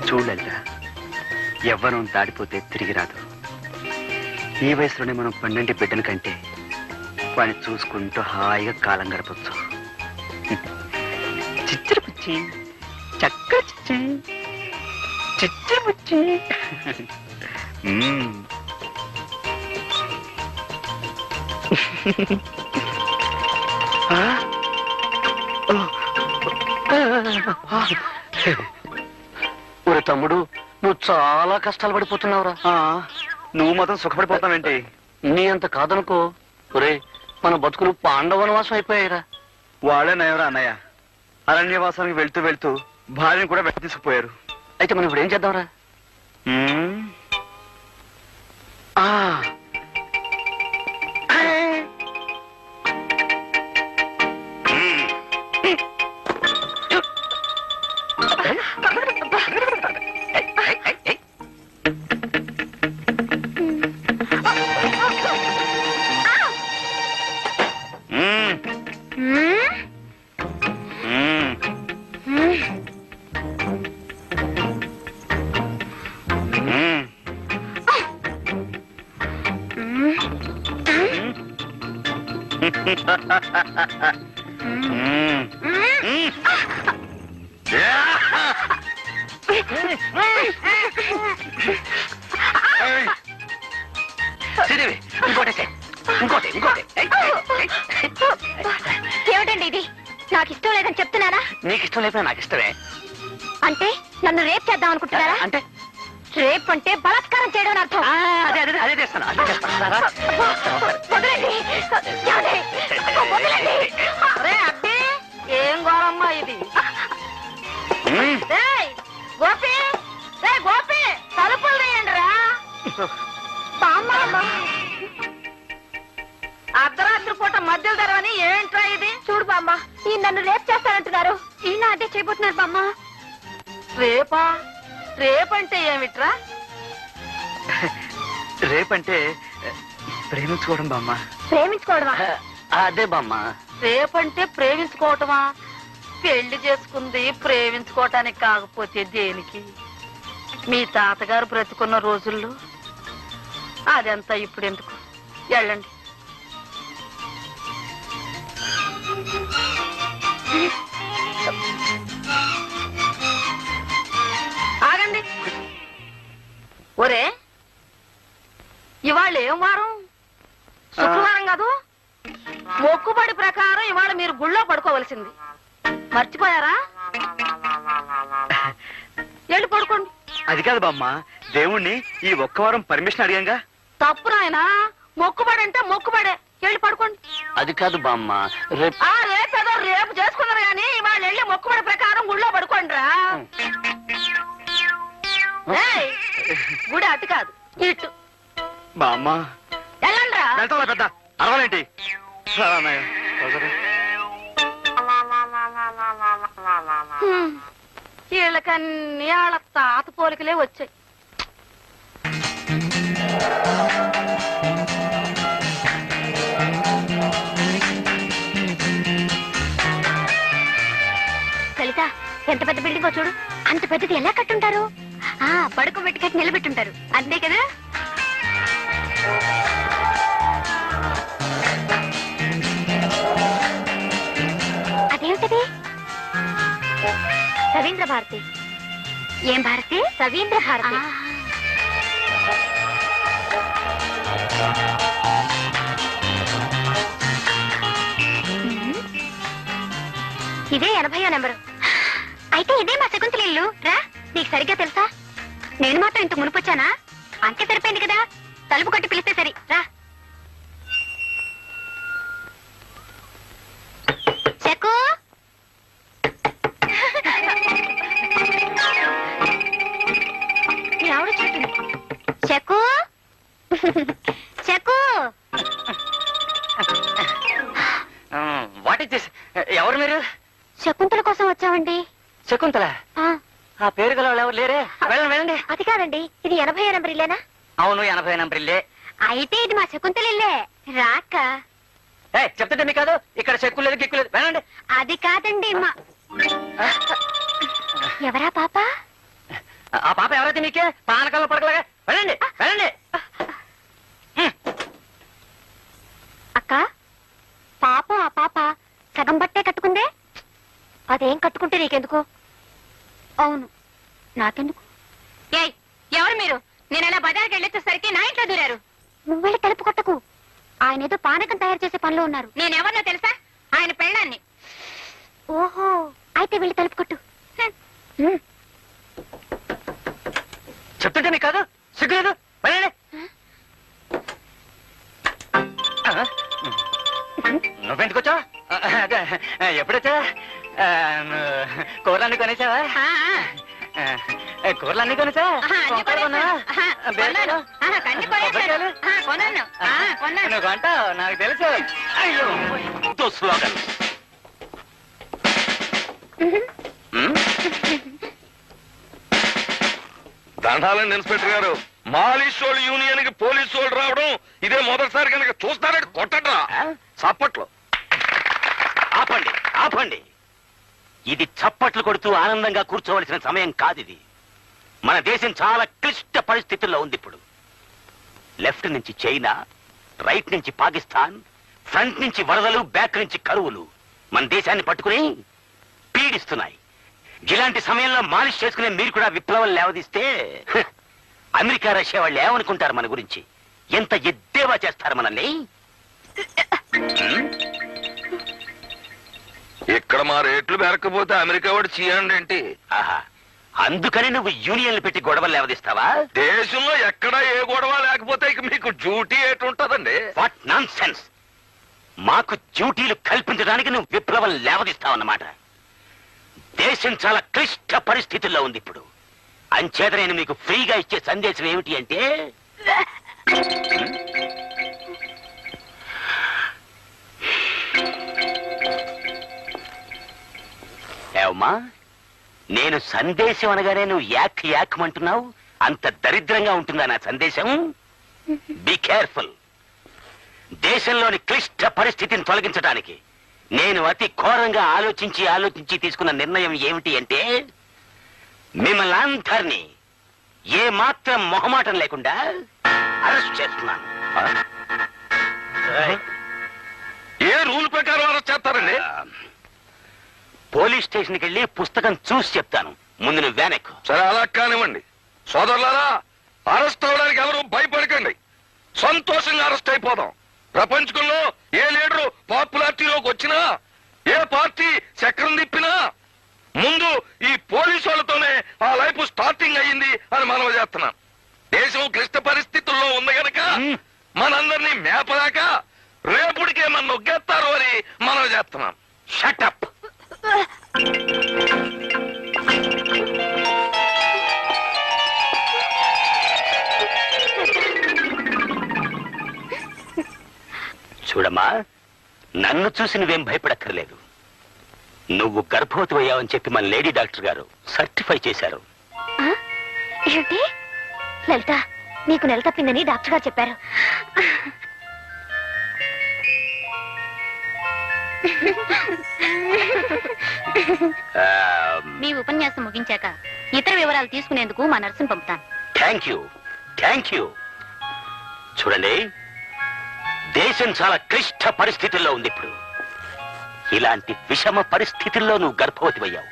చూడు లలిత, యవ్వనం దాడిపోతే తిరిగి రాదు. ఈ వయసులోనే మనం 12 బిడ్డల కంటే వాడిని చూసుకుంటూ హాయిగా కాలం గడపచ్చు. చిచ్చరు పుచ్చి, చక్క చిచ్చి, చిచ్చరు పుచ్చి. తమ్ముడు నువ్వు చాలా కష్టాలు పడిపోతున్నావురా. నువ్వు మాత్రం సుఖపడిపోతావేంటి? నీ అంత కాదనుకో. ఒరే, మన బతుకులు పాండవనవాసం అయిపోయాయిరా. వాళ్ళే నయవరా అన్నయ్య. అరణ్యవాసానికి వెళ్తూ వెళ్తూ భార్యను కూడా వెంట తీసుకుపోయారు. అయితే మనం ఇప్పుడు ఏం చేద్దాంరా? ఏమిటండి ఇది? నాకు ఇష్టం లేదని చెప్తున్నారా? నీకు ఇష్టం లేకపోతే నాకు ఇష్టమే. అంటే నన్ను రేప్ చేద్దాం అనుకుంటున్నారా? అంటే రేప్ అంటే బలాత్కారం చేయడం అని అర్థం. అదే అదే అదే చేస్తాను, అదే చేస్తాను. వదలండి. ఏమండి? వదలండి. అరే అబ్బి, ఏం గోరమ్మా ఇది? రేయ్, గోపి, రేయ్ గోపి, తలుపులు తీయండి రా. అర్ధరాత్రి పూట మధ్యలో తెరవని ఏంట్రా ఇది? చూడు బామ్మ, ఈ నన్ను రేప్ చేస్తానంటున్నారు. ఈయన అదే చేయబోతున్నారు బామ్మ. రేపా? రేపంటే ఏమిట్రా? రేపంటే ప్రేమించుకోవడం బామ్మ. ప్రేమించుకోవడమా? అదే బామ్మ. రేపంటే ప్రేమించుకోవటమా? పెళ్లి చేసుకుంది ప్రేమించుకోవటానికి కాకపోతే దేనికి? మీ తాతగారు బ్రతుకున్న రోజుల్లో అదంతా ఇప్పుడు ఎందుకు? వెళ్ళండి. ఆగండి. ఒరే, ఇవాళ ఏం వారం? శుక్రవారం కాదు? మొక్కుబడి ప్రకారం ఇవాళ మీరు గుళ్ళో పడుకోవలసింది. మర్చిపోయారా? వెళ్ళి పడుకోండి. అది కాదు బామ్మ, దేవుణ్ణి ఈ ఒక్క వారం పర్మిషన్ అడిగాంగా. తప్పు నాయనా, మొక్కుబడి అంటే మొక్కుబడే. వెళ్ళి పడుకోండి. అది కాదు బామ్మ, రేపు రేపేదో రేపు చేసుకున్నారు కానీ ఇవాళ వెళ్ళి మొక్కుబడి ప్రకారం గుళ్ళో పడుకోండి రా. గుడి అటు కాదు, ఇటు. బామ్మ వెళ్ళండి రా. వెళ్తా పెద్ద అరవాలేంటి? వీళ్ళకన్నీ వాళ్ళ తాత పోలికలే వచ్చాయి. లలిత, ఎంత పెద్ద బిల్డింగో చూడు. అంత పెద్దది ఎలా కట్టుంటారు? పడుకోబెట్టి కట్టి నిలబెట్టుంటారు, అంతే కదా? అదేమిటది? రవీంద్ర భారతి. ఏం భారతి? రవీంద్ర భారతి. ఇదే 80వ నెంబరు. అయితే ఇదే మా శకుంతల ఇల్లు. రా, నీకు సరిగ్గా తెలుసా? నేను మాత్రం ఇంత మునుపొచ్చానా? అంతే సరిపోయింది కదా. తలుపు కొట్టి పిలిస్తే సరి. రా. శకు, మీ ఆవిడ చూస్తుంది. Shaku, Shaku. What is this? ఎవరు మీరు? శకుంతల కోసం వచ్చామండి. శకుంతల? ఆ పేరు గల వాళ్ళు ఎవరు లేరే? వెళ్ళండి వెళ్ళండి. అది కాదండి, ఇది 80వ నెంబర్ ఇల్లేనా? అవును, 80వ నెంబర్ ఇల్లే. అయితే ఇది మా శకుంతల ఇల్లే. రాక చెప్తుంటే మీకు కాదు, ఇక్కడ చెక్కు లేదు గిక్కు లేదు. వెళ్ళండి. అది కాదండి మా. ఎవరా పాప? ఆ పాప ఎవరైతే మీకే పానకాల్లో పడకలాగా. వెళ్ళండి వెళ్ళండి. అక్క, పాపం ఆ పాప సగం బట్టే కట్టుకుందే. అదేం కట్టుకుంటే నీకెందుకు? అవును, నాకెందుకు? ఏయ్, ఎవరు మీరు? నేను అలా బజార్కి వెళ్ళొచ్చేసరికి నా ఇంట్లో దూరారు. నువ్వు వెళ్ళి తలుపు కొట్టకు. ఆయన ఏదో పానకం తయారు చేసే పనిలో ఉన్నారు. నేనెవరినో తెలుసా? ఆయన పెళ్ళాన్ని. ఓహో, అయితే వెళ్ళి తలుపు కొట్టు. చెప్తుంటే మీకు కాదు సిగ్గులేదు పని నువ్వెందుకొచ్చా అదే ఎప్పుడొచ్చా కూరలన్నీ కొనేసావా కూరలన్నీ కొనేసా నువ్వు కొంటావు నాకు తెలుసు అయ్యో స్లోగన్ దండాలండి ఇన్స్పెక్టర్ గారు మాలిషోళ్ళు యూనియన్ కి పోలీసు వాళ్ళు రావడం ఇదే మొదటిసారి కనుక చూస్తారంటే కొట్టట్రా చప్పట్లు ఆపండి ఆపండి ఇది చప్పట్లు కొడుతూ ఆనందంగా కూర్చోవలసిన సమయం కాదిది మన దేశం చాలా క్లిష్ట పరిస్థితుల్లో ఉంది ఇప్పుడు లెఫ్ట్ నుంచి చైనా రైట్ నుంచి పాకిస్తాన్ ఫ్రంట్ నుంచి వరదలు బ్యాక్ నుంచి కరువులు మన దేశాన్ని పట్టుకుని పీడిస్తున్నాయి ఇలాంటి సమయంలో మాలిష్ చేసుకునే మీరు కూడా విప్లవం లేవదీస్తే అమెరికా రష్యా వాళ్ళు ఏమనుకుంటారు మన గురించి ఎంత ఎద్దేవా చేస్తారు మనల్ని ఇక్కడ మా రేట్లు పెరగకపోతే అమెరికా వాడు చేయండి ఏంటి ఆహా అందుకని నువ్వు యూనియన్లు పెట్టి గొడవలు లేవదీస్తావా దేశంలో ఎక్కడా ఏ గొడవ లేకపోతే ఇక మీకు డ్యూటీ ఏటుంటదండి వాట్ నాన్ సెన్స్ మాకు డ్యూటీలు కల్పించడానికి నువ్వు విప్లవం లేవదీస్తావన్నమాట దేశం చాలా క్లిష్ట పరిస్థితుల్లో ఉంది ఇప్పుడు అంచేత నేను మీకు ఫ్రీగా ఇచ్చే సందేశం ఏమిటి అంటే ఏమా నేను సందేశం అనగానే నువ్వు యాక్ యాక్మంటున్నావు అంత దరిద్రంగా ఉంటుందా నా సందేశం బి కేర్ఫుల్ దేశంలోని క్లిష్ట పరిస్థితిని తొలగించడానికి నేను అతి ఘోరంగా ఆలోచించి తీసుకున్న నిర్ణయం ఏమిటి అంటే మిమ్మల్ని అందరినీ ఏ మాత్రం మొహమాటం లేకుండా అరెస్ట్ చేస్తున్నాను ఏ రూల్ ప్రకారం అరెస్ట్ చేస్తారండి పోలీస్ స్టేషన్కి వెళ్ళి పుస్తకం చూసి చెప్తాను ముందు నువ్వు వెనక్కు సరే అలా కానివ్వండి సోదరులారా అరెస్ట్ అవడానికి ఎవరు భయపడకండి సంతోషంగా అరెస్ట్ అయిపోదాం ప్రపంచంలో ఏ లీడరు పాపులారిటీలోకి వచ్చినా ఏ పార్టీ చక్రం తిప్పినా ముందు ఈ పోలీసు వాళ్ళతోనే ఆ లైఫ్ స్టార్టింగ్ అయ్యింది అని మనం చేస్తున్నాం దేశం క్లిష్ట పరిస్థితుల్లో ఉంది గనక మనందరినీ మేపలేక రేపుడికే మన నొగ్గేస్తారు అని మనం చేస్తున్నాం షటప్ చూడమ్మా నన్ను చూసి నువ్వేం భయపడక్కర్లేదు నువ్వు గర్భవతి అయ్యావని చెప్పి మన లేడీ డాక్టర్ గారు సర్టిఫై చేశారు ఏంటి లలిత నీకు నెల తప్పిందని డాక్టర్ గారు చెప్పారు మీ ఉపన్యాసం ముగించాక ఇతర వివరాలు తీసుకునేందుకు మా నర్సును పంపుతాను థ్యాంక్ యూ చూడండి దేశం చాలా క్లిష్ట పరిస్థితుల్లో ఉంది ఇప్పుడు ఇలాంటి విషమ పరిస్థితుల్లో నువ్వు గర్భవతి అయ్యావు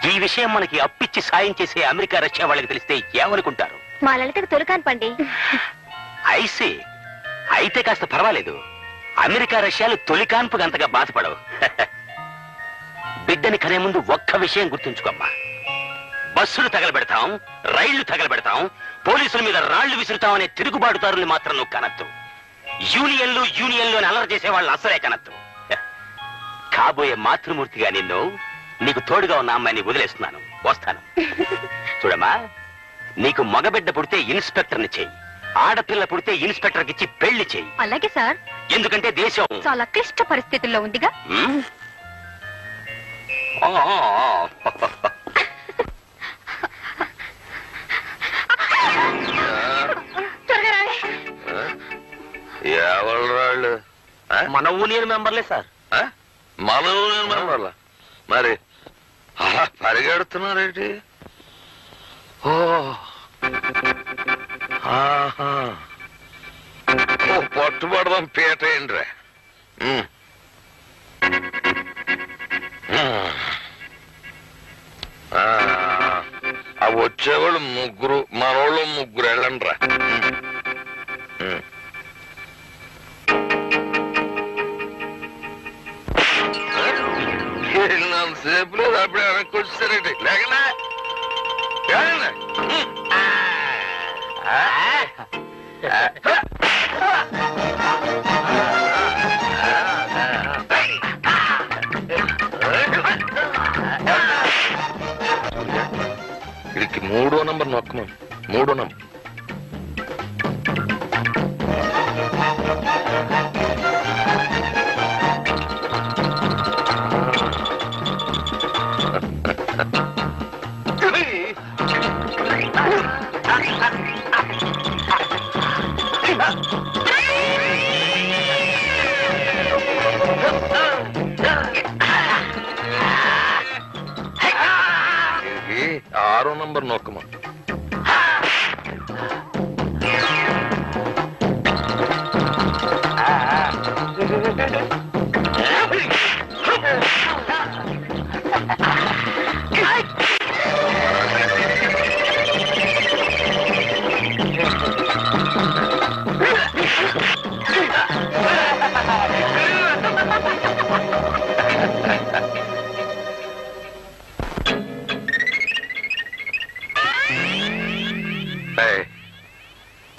ఈ విషయం మనకి అప్పిచ్చి సాయం చేసే అమెరికా రష్యా వాళ్ళకి తెలిస్తే ఏమనుకుంటారు మా లలితకు తొలికాను పండి ఐసీ అయితే కాస్త పర్వాలేదు అమెరికా రష్యాలు తొలికాన్పుగా అంతగా బాధపడవు బిడ్డని కనే ముందు ఒక్క విషయం గుర్తుంచుకోమ్మా బస్సులు తగలబెడతాం రైళ్లు తగలబెడతాం పోలీసుల మీద రాళ్లు విసురుతాం అనే తిరుగుబాటుదారుల్ని మాత్రం నువ్వు కనద్దు యూనియన్లు అని అల్లరి చేసే వాళ్ళు అసలే కనద్దు కాబోయే మాతృమూర్తిగా నీకు తోడుగా ఉన్న అమ్మాయిని వదిలేస్తున్నాను వస్తాను చూడమ్మా నీకు మగబిడ్డ పుడితే ఇన్స్పెక్టర్ని చెయ్యి ఆడపిల్ల పుడితే ఇన్స్పెక్టర్కి ఇచ్చి పెళ్లి చెయ్యి అలాగే సార్ ఎందుకంటే దేశం చాలా క్లిష్ట పరిస్థితుల్లో ఉందిగా ఎవరు రాళ్ళు మన యూనియన్ మెంబర్లే సార్ మన యూనియన్ మెంబర్ల మరి అలా పరిగెడుతున్నారేంటి ఓ ఆహా ఓ పట్టుబడదాం పీట ఏంట్రా ఆ వచ్చేవాళ్ళు ముగ్గురు మనోళ్ళు ముగ్గురు వెళ్ళండి రా సేపు లేదు అప్పుడే వెనక్కి వచ్చేసారండి లేకనా వీడికి 3వ నంబర్ నొక్కమను. 3వ నంబర్. ఇది 6వ నంబర్ నొక్కమను.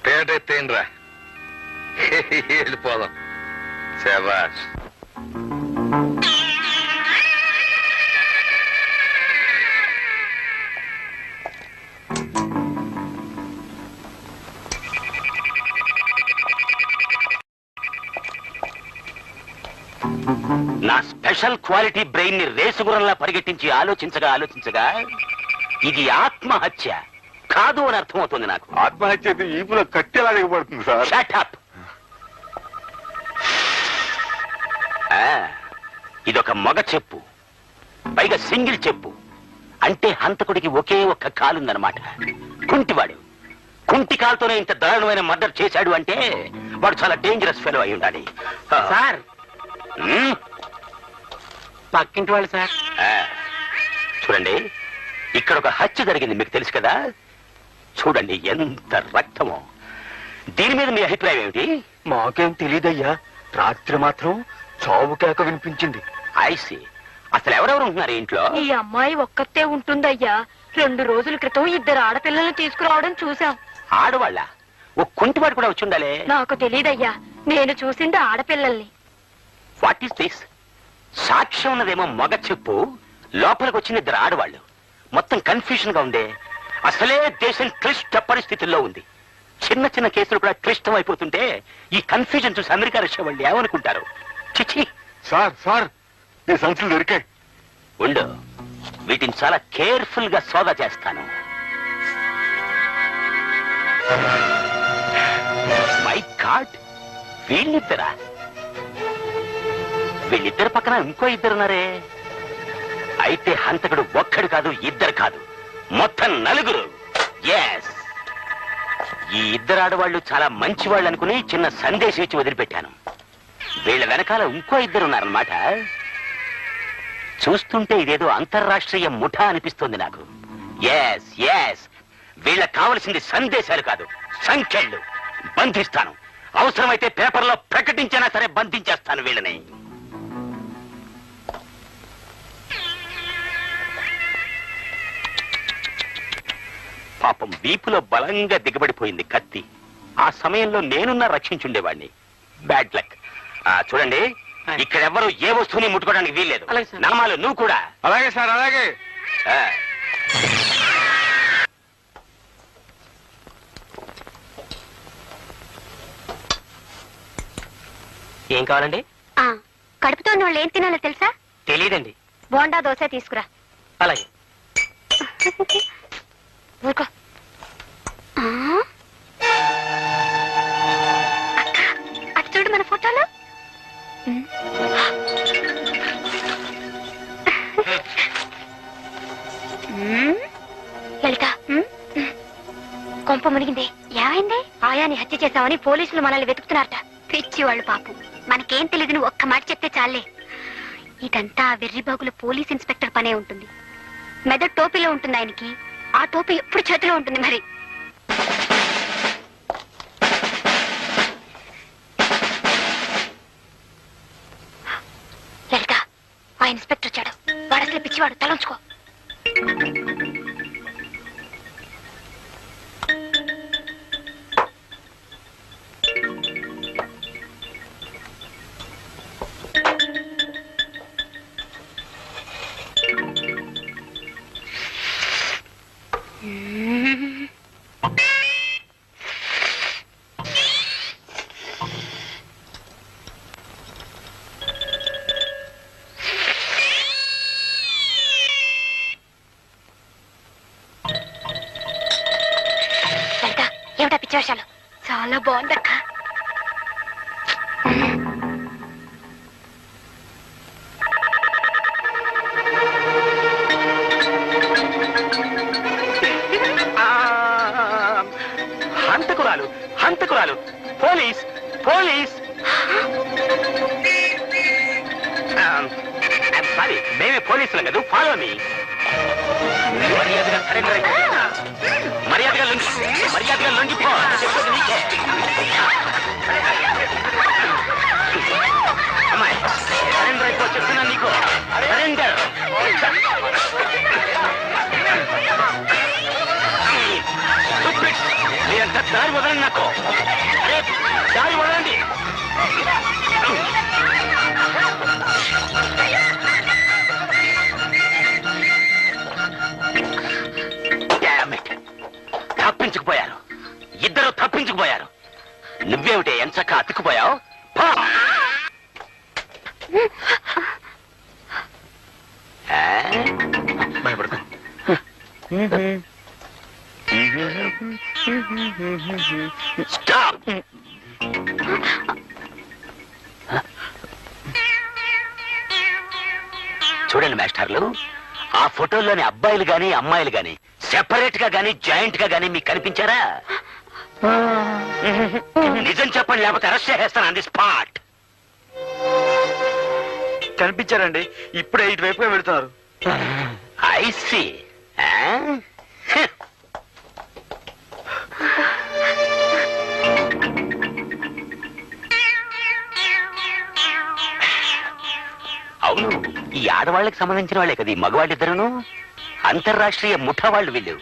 పేట ఎత్తేయండిరా, వెళ్ళిపోదాం. శబాష్. నా స్పెషల్ క్వాలిటీ బ్రెయిన్ ని రేసుగురంలా పరిగెట్టించి ఆలోచించగా ఇది ఆత్మహత్య కాదు అని అర్థమవుతుంది నాకు. ఆత్మహత్య అయితే ఈపులో కట్టెలా దిగబడుతుంది సార్. Shut up. ఇదొక మగ చెప్పు, పైగా సింగిల్ చెప్పు. అంటే హంతకుడికి ఒకే ఒక్క కాలుందనమాట. కుంటివాడు కుంటి కాలుతోనే ఇంత దారుణమైన మర్డర్ చేశాడు అంటే వాడు చాలా డేంజరస్ ఫెలో అయి ఉండాలి. సార్, పక్కింటి వాళ్ళు సార్. చూడండి, ఇక్కడ ఒక హత్య జరిగింది, మీకు తెలుసు కదా. చూడండి ఎంత రక్తమో. దీని మీద మీ అభిప్రాయం ఏమిటి? మాకేం తెలీదయ్యా, రాత్రి మాత్రం చావు కేక వినిపించింది. ఐసి. అసలు ఎవరెవరు ఉంటున్నారు ఇంట్లో? ఈ అమ్మాయి ఒక్కతే ఉంటుందయ్యా. 2 రోజుల క్రితం 2 ఆడపిల్లల్ని తీసుకురావడం చూసాం. ఆడవాళ్ళ? ఓ కుంటివాడు కూడా వచ్చి ఉండాలి. నాకు తెలీదయ్యా, నేను చూసింది ఆడపిల్లల్ని. What is this? సాక్ష్యం ఉన్నదేమో మగ చెప్పు, లోపలికి వచ్చిన 2 ఆడవాళ్ళు. మొత్తం కన్ఫ్యూజన్ గా ఉందే. అసలే దేశం క్లిష్ట పరిస్థితుల్లో ఉంది. చిన్న చిన్న కేసులు కూడా క్లిష్టం అయిపోతుంటే ఈ కన్ఫ్యూజన్ చూసి అమెరికా రష్యా వాళ్ళు ఏమనుకుంటారు? చిచి. సార్ ఈ సంచులు దొరికాయి. ఉండు, వీటిని చాలా కేర్ఫుల్ గా సోదా చేస్తాను. మై గాడ్, వీళ్ళిద్దరు పక్కన ఇంకో 2 ఉన్నారే. అయితే హంతకుడు ఒక్కడు కాదు, 2 కాదు, మొత్తం 4. ఎస్. ఈ 2 ఆడవాళ్లు చాలా మంచి వాళ్ళు అనుకుని చిన్న సందేశం ఇచ్చి వదిలిపెట్టాను. వీళ్ళ వెనకాల ఇంకో 2 ఉన్నారన్నమాట. చూస్తుంటే ఇదేదో అంతర్రాష్ట్రీయ ముఠా అనిపిస్తుంది నాకు. Yes yes. వీళ్ళకి కావలసింది సందేశాలు కాదు, సంఖ్యలు. బంధిస్తాను. అవసరమైతే పేపర్లో ప్రకటించినా సరే బంధించేస్తాను వీళ్ళని. పాపం వీపులో బలంగా దిగబడిపోయింది కత్తి. ఆ సమయంలో నేనున్నా రక్షించుండేవాడిని. Bad luck. చూడండి, ఇక్కడ ఎవరు ఏ వస్తువుని ముట్టుకోవడానికి వీల్లేదు. నామాలు నువ్వు కూడా. అలాగే సార్, అలాగే. ఏం కావాలండి? కడుపుతో ఉన్న వాళ్ళు ఏం తినాలో తెలుసా? తెలీదండి. బోండా దోశ తీసుకురా. అలాగే. ఊరుకో. అటు చూడు మన ఫోటోలో. లలిత, కొంప మునిగింది. ఏమైంది? ఆయాని హత్య చేశామని పోలీసులు మనల్ని వెతుకుతున్నారట. పిచ్చి వాళ్ళు పాపం. మనకేం తెలియదు, నువ్వు ఒక్క మాట చెప్తే చాలే. ఇదంతా వెర్రిబాగుల పోలీస్ ఇన్స్పెక్టర్ పనే ఉంటుంది. మెదడు టోపీలో ఉంటుంది ఆయనకి. ఆ టోపీ ఎప్పుడు చేతిలో ఉంటుంది మరి. లలిత, ఆ ఇన్స్పెక్టర్ వచ్చాడు. వాడు అసలు పిచ్చివాడు, తలంచుకో. చాలా బాగుందక్క. హంతకురాలు హంతకురాలు పోలీస్ పోలీస్ సారీ మేమే పోలీసులం కదా ఫాలో మీ మర్యాదగా సరెండర్ అయిపో మర్యాదగా లొంగిపో చెప్పేది నీకే అమ్మాయి సరెండర్ అయిపో చెప్తున్నా నీకు సరెండర్ మీరంతా దారి వదలండి నాకు అరే దారి వదలండి తప్పించుకుపోయారు ఇద్దరు తప్పించుకుపోయారు నువ్వేమిటే ఎంచక్క అతుక్కుపోయావు భయపడతా స్టాప్ చూడండి మాస్టర్లు ఆ ఫోటోల్లోని అబ్బాయిలు గాని అమ్మాయిలు గాని సెపరేట్ గా గాని జాయింట్ గా గాని మీకు కనిపించారా నిజం చెప్పండి లేకపోతే అరెస్ట్ చేసేస్తాను ఆన్ ది స్పాట్ కనిపించారండి ఇప్పుడే ఇటువైపుగా వెళుతున్నారు ఐ సీ అవును ఈ ఆడవాళ్ళకి సంబంధించిన వాళ్ళే కదా ఈ మగవాళ్ళిద్దరును అంతర్రాష్ట్రీయ ముఠా వాళ్ళు వీళ్ళు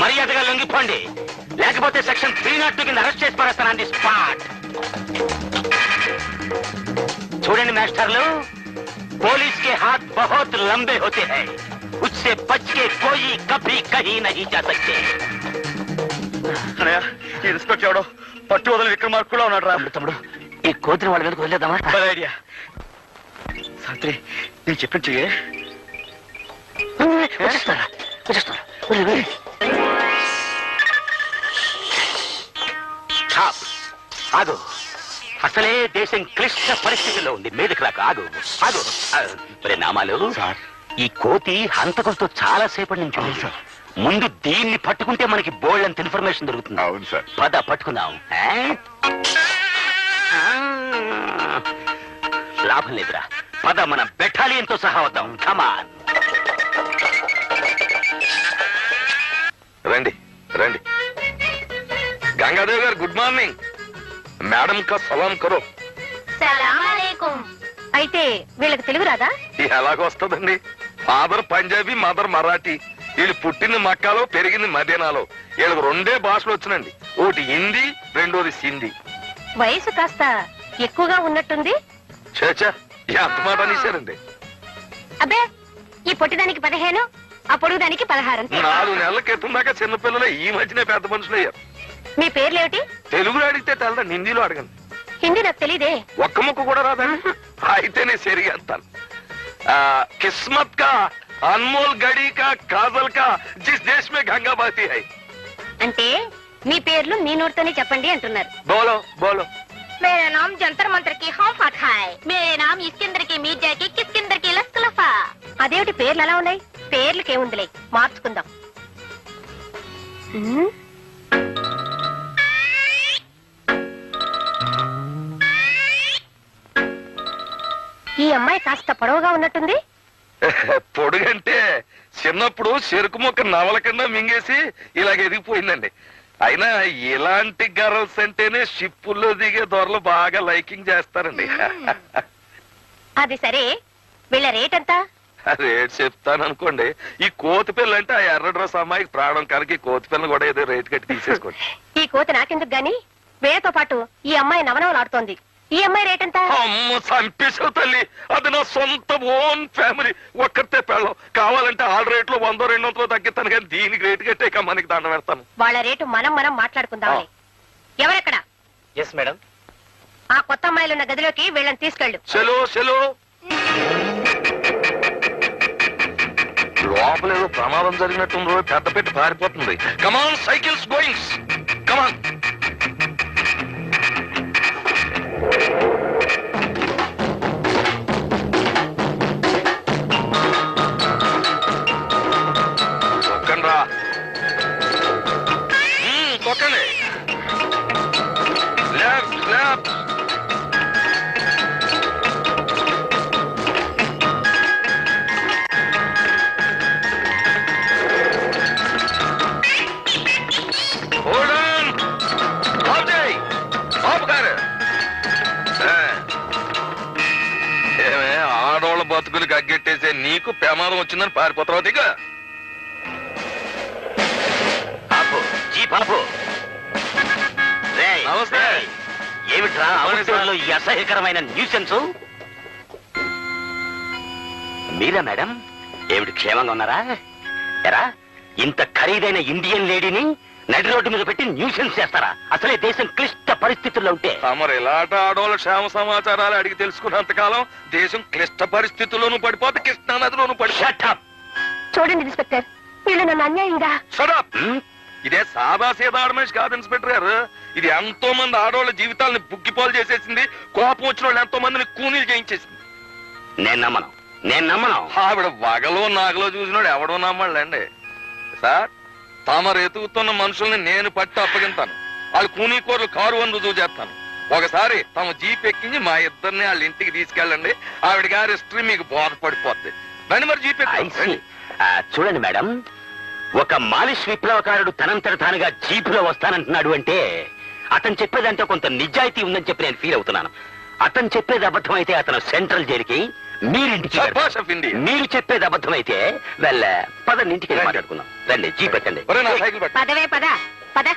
మర్యాదగా లొంగిపోండి లేకపోతే సెక్షన్ 302 కింద అరెస్ట్ చేసి పడేస్తాను ఆన్ ది స్పాట్ చూడండి మాస్టర్లు పోలీస్ के हाथ बहुत लंबे होते हैं उससे बच के कोई कभी कहीं नहीं जा सकते ఈ ఇన్స్పెక్టర్ ఎవడో పట్టు వదల విక్రమార్కులో ఉన్నాడు రా తమ్ముడు ఈ కోతిని వాళ్ళ మీదకి వదిలేద్దామా ఐడియా సాత్రి నేను చెప్పిన చెయ్యే వచ్చేస్తారా స్టాప్ ఆగు అసలే దేశం క్లిష్ట పరిస్థితుల్లో ఉంది మీదకి రాక ఆగు ఆగు నామాలు ఈ కోతి హంతకులతో చాలా సేపటి నుంచి ఉంది సార్ ముందు దీన్ని పట్టుకుంటే మనకి బోల్డ్ అంత ఇన్ఫర్మేషన్ దొరుకుతుంది అవును సార్ పద పట్టుకుందాం లాభం లేదురా పద మన బెటాలియన్ తో సహా వద్దాం కమాన్ రండి రండి గంగాదేవ్ గారు గుడ్ మార్నింగ్ మేడం కా సలాం కరో అయితే వీళ్ళకి తెలుగు రాదా? ఎలాగొస్తుందండి ఫాదర్ పంజాబీ మదర్ మరాఠీ వీళ్ళు పుట్టింది మక్కాలో పెరిగింది మదీనాలో వీళ్ళకి రెండే భాషలు వచ్చినండి ఒకటి హిందీ రెండోది సింధీ వయసు కాస్త ఎక్కువగా ఉన్నట్టుంది. చేచా ఎంత మాట అనేశారండి అబ్బే ఈ పొట్టిదానికి 15 ఆ పొడుగుదానికి 16. 4 నెలల క్రితం దాకా చిన్నపిల్లలే ఈ మధ్యనే పెద్ద మనుషులు అయ్యారు మీ పేర్లేమిటి? తెలుగులో అడిగితే తెలదా హిందీలో అడగండి హిందీ నాకు తెలీదే. ఒక్క ముక్క కూడా రాదండి అయితేనే సరిగా అంటాను किस्मत का अनमोल घड़ी का काजल का जिस देश में गंगा बहती है అంటే మీ పేర్లు మీ నోటితోనే చెప్పండి అంటున్నారు. बोलो बोलो मेरा नाम जंतर मंत्र की हौफात है. मेरे नाम इस्किंदर की मीर्जा की किस्किंदर की लस्कलफा. అదేమిటి పేర్లు అలా ఉన్నాయి? పేర్లకేముందిలే మార్చుకుందాం. ఈ అమ్మాయి కాస్త పొడవుగా ఉన్నట్టుంది. పొడుగంటే చిన్నప్పుడు చెరుకు మొక్క నవల కింద మింగేసి ఇలాగ ఎదిగిపోయిందండి. అయినా ఇలాంటి గర్ల్స్ అంటేనే షిప్పుల్లో దిగే దొరలు బాగా లైకింగ్ చేస్తారండి. అది సరే వీళ్ళ రేట్ ఎంత? రేట్ చెప్తాను అనుకోండి. ఈ కోతి పిల్ల అంటే ఆ ఎర్ర డ్రెస్ అమ్మాయికి ప్రాణం కనుక ఈ కోతి పిల్లని కూడా ఏదో రేట్ కట్టి తీసేసుకోండి. ఈ కోతి నాకెందుకు గాని వీళ్ళతో పాటు ఈ అమ్మాయి నవనవలు ఆడుతోంది. ఈ అమ్మాయి రేట్ ఎంత? అమ్మ చంపేసావు తల్లి, అది నా సొంత ఓన్ ఫ్యామిలీ, ఒక్కరితే పెళ్ళం. కావాలంటే ఆల్ రేట్ లో 100-200 తగ్గిస్తాను కానీ దీనికి రేటు కట్టే మనకి దండం పెడతాను. వాళ్ళ రేటు మనం మాట్లాడుకుందాం. ఎవరెక్కడ? Yes madam. ఆ కొత్త అమ్మాయిలు ఉన్న గదిలోకి వీళ్ళని తీసుకెళ్ళు. చలో చలో లోపల ఏదో ప్రమాదం జరిగినట్టుంది పెద్ద పెట్టి పారిపోతుంది. కమాన్ సైకిల్స్ గోయింగ్స్ కమాన్. తొక్కండి రా, తొక్కండి. Left left. Hold on. Stop చేయి. Stop car. ఏమే ఆడోళ్ళ బతుకులు గగ్గెట్టేసే నీకు ప్రమాదం వచ్చిందని పారిపోతావు దిగ. పాపు జీ పాపు. రేయ్, నమస్తే. రేయ్, ఏమిట్రా అమృతసరంలో ఈ అసహ్యకరమైన న్యూసెన్స్? మీరా మేడం? ఏమిటి క్షేమంగా ఉన్నారా? ఎరా ఇంత ఖరీదైన ఇండియన్ లేడీని నడి రోడ్డు మీద పెట్టి న్యూసెన్స్ చేస్తారా? అసలే దేశం క్లిష్ట పరిస్థితుల్లో ఉంటే తమరు ఇలాంటి ఆడోళ్ళ క్షేమ సమాచారాలు అడిగి తెలుసుకున్నంత కాలం దేశం క్లిష్ట పరిస్థితుల్లోనూ పడిపోతే కృష్ణా నదిలోనూ Shut up! చూడండి ఇన్స్పెక్టర్, వీళ్ళు నన్ను అన్యాయంగా. ఇదే సాదా సీదా ఆడమేష్ కాదు ఇన్స్పెక్టర్ గారు. ఇది ఎంతో మంది ఆడవాళ్ళ జీవితాలను బుగ్గిపాలు చేసేసింది. కోపం వచ్చిన వాళ్ళు ఎంతో మందిని కూనీలు చేయించేసింది. నేను నమ్మను. ఆవిడ వగలో నాగలో చూసినాడు ఎవడో నమ్మళ్ళండి. సార్ తమరు ఎతుకుతున్న మనుషుల్ని నేను పట్టి అప్పగింతాను. వాళ్ళు కూనీ కూరలు కారు అని రుజువు చేస్తాను. ఒకసారి తమ జీప్ ఎక్కించి మా ఇద్దరిని వాళ్ళ ఇంటికి తీసుకెళ్ళండి. ఆవిడ గారి హిస్టరీ మీకు బోధపడిపోద్ది. రండి మరి జీప్ ఎక్కి. చూడండి మేడం, ఒక మాలిష్ విప్లవకారుడు తనంతట తానుగా జీపులో వస్తానంటున్నాడు అంటే అతను చెప్పేదంటే కొంత నిజాయితీ ఉందని చెప్పి నేను ఫీల్ అవుతున్నాను. అతను చెప్పేది అబద్ధం అయితే అతను సెంట్రల్ జైలుకి, మీరింటికి. మీరు చెప్పేది అబద్ధం అయితే వెళ్ళ పదండి, ఇంటికి వెళ్ళి మాట్లాడుకుందాం. రండి, జీప్ పెట్టండి. పదవే పద పద.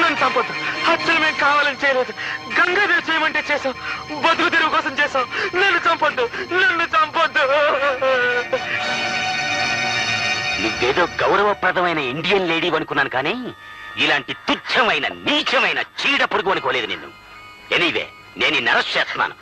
నన్ను చంపొద్దు. హత్యలు మేము కావాలని చేయలేదు. గంగాదేవి చేయమంటే చేసాం. బతుకు తెరువు కోసం చేసాం. నన్ను చంపొద్దు. నువ్వేదో గౌరవప్రదమైన ఇండియన్ లేడీ అనుకున్నాను కానీ ఇలాంటి తుచ్చమైన నీచమైన చీడ పురుగు అనుకోలేదు నిన్ను. ఎనీవే నేను ఈ అరెస్ట్ చేస్తున్నాను.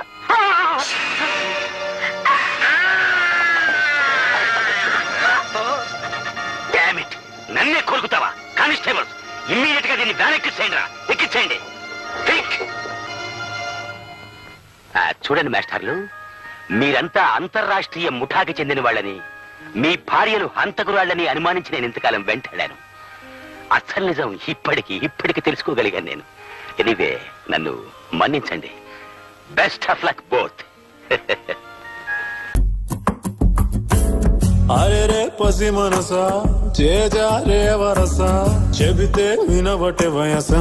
Damn it! నన్నే కొరుకుతావా? కానిస్టేబుల్స్, ఇమ్మీడియట్ గా దీన్ని వ్యాన్ ఎక్కించేయండి. చూడండి మాస్టర్లు, మీరంతా అంతర్రాష్ట్రీయ ముఠాకి చెందిన వాళ్ళని, మీ భార్యలు హంతకురాళ్ళని అనుమానించి నేను ఇంతకాలం వెంటాడాను. అసలు నిజం ఇప్పటికి తెలుసుకోగలిగాను నేను. ఎనీవే నన్ను మన్నించండి. Best of luck both. అరే రే పసి మనసా చేజారే వరసా చెబితే వినబట్టే వయసా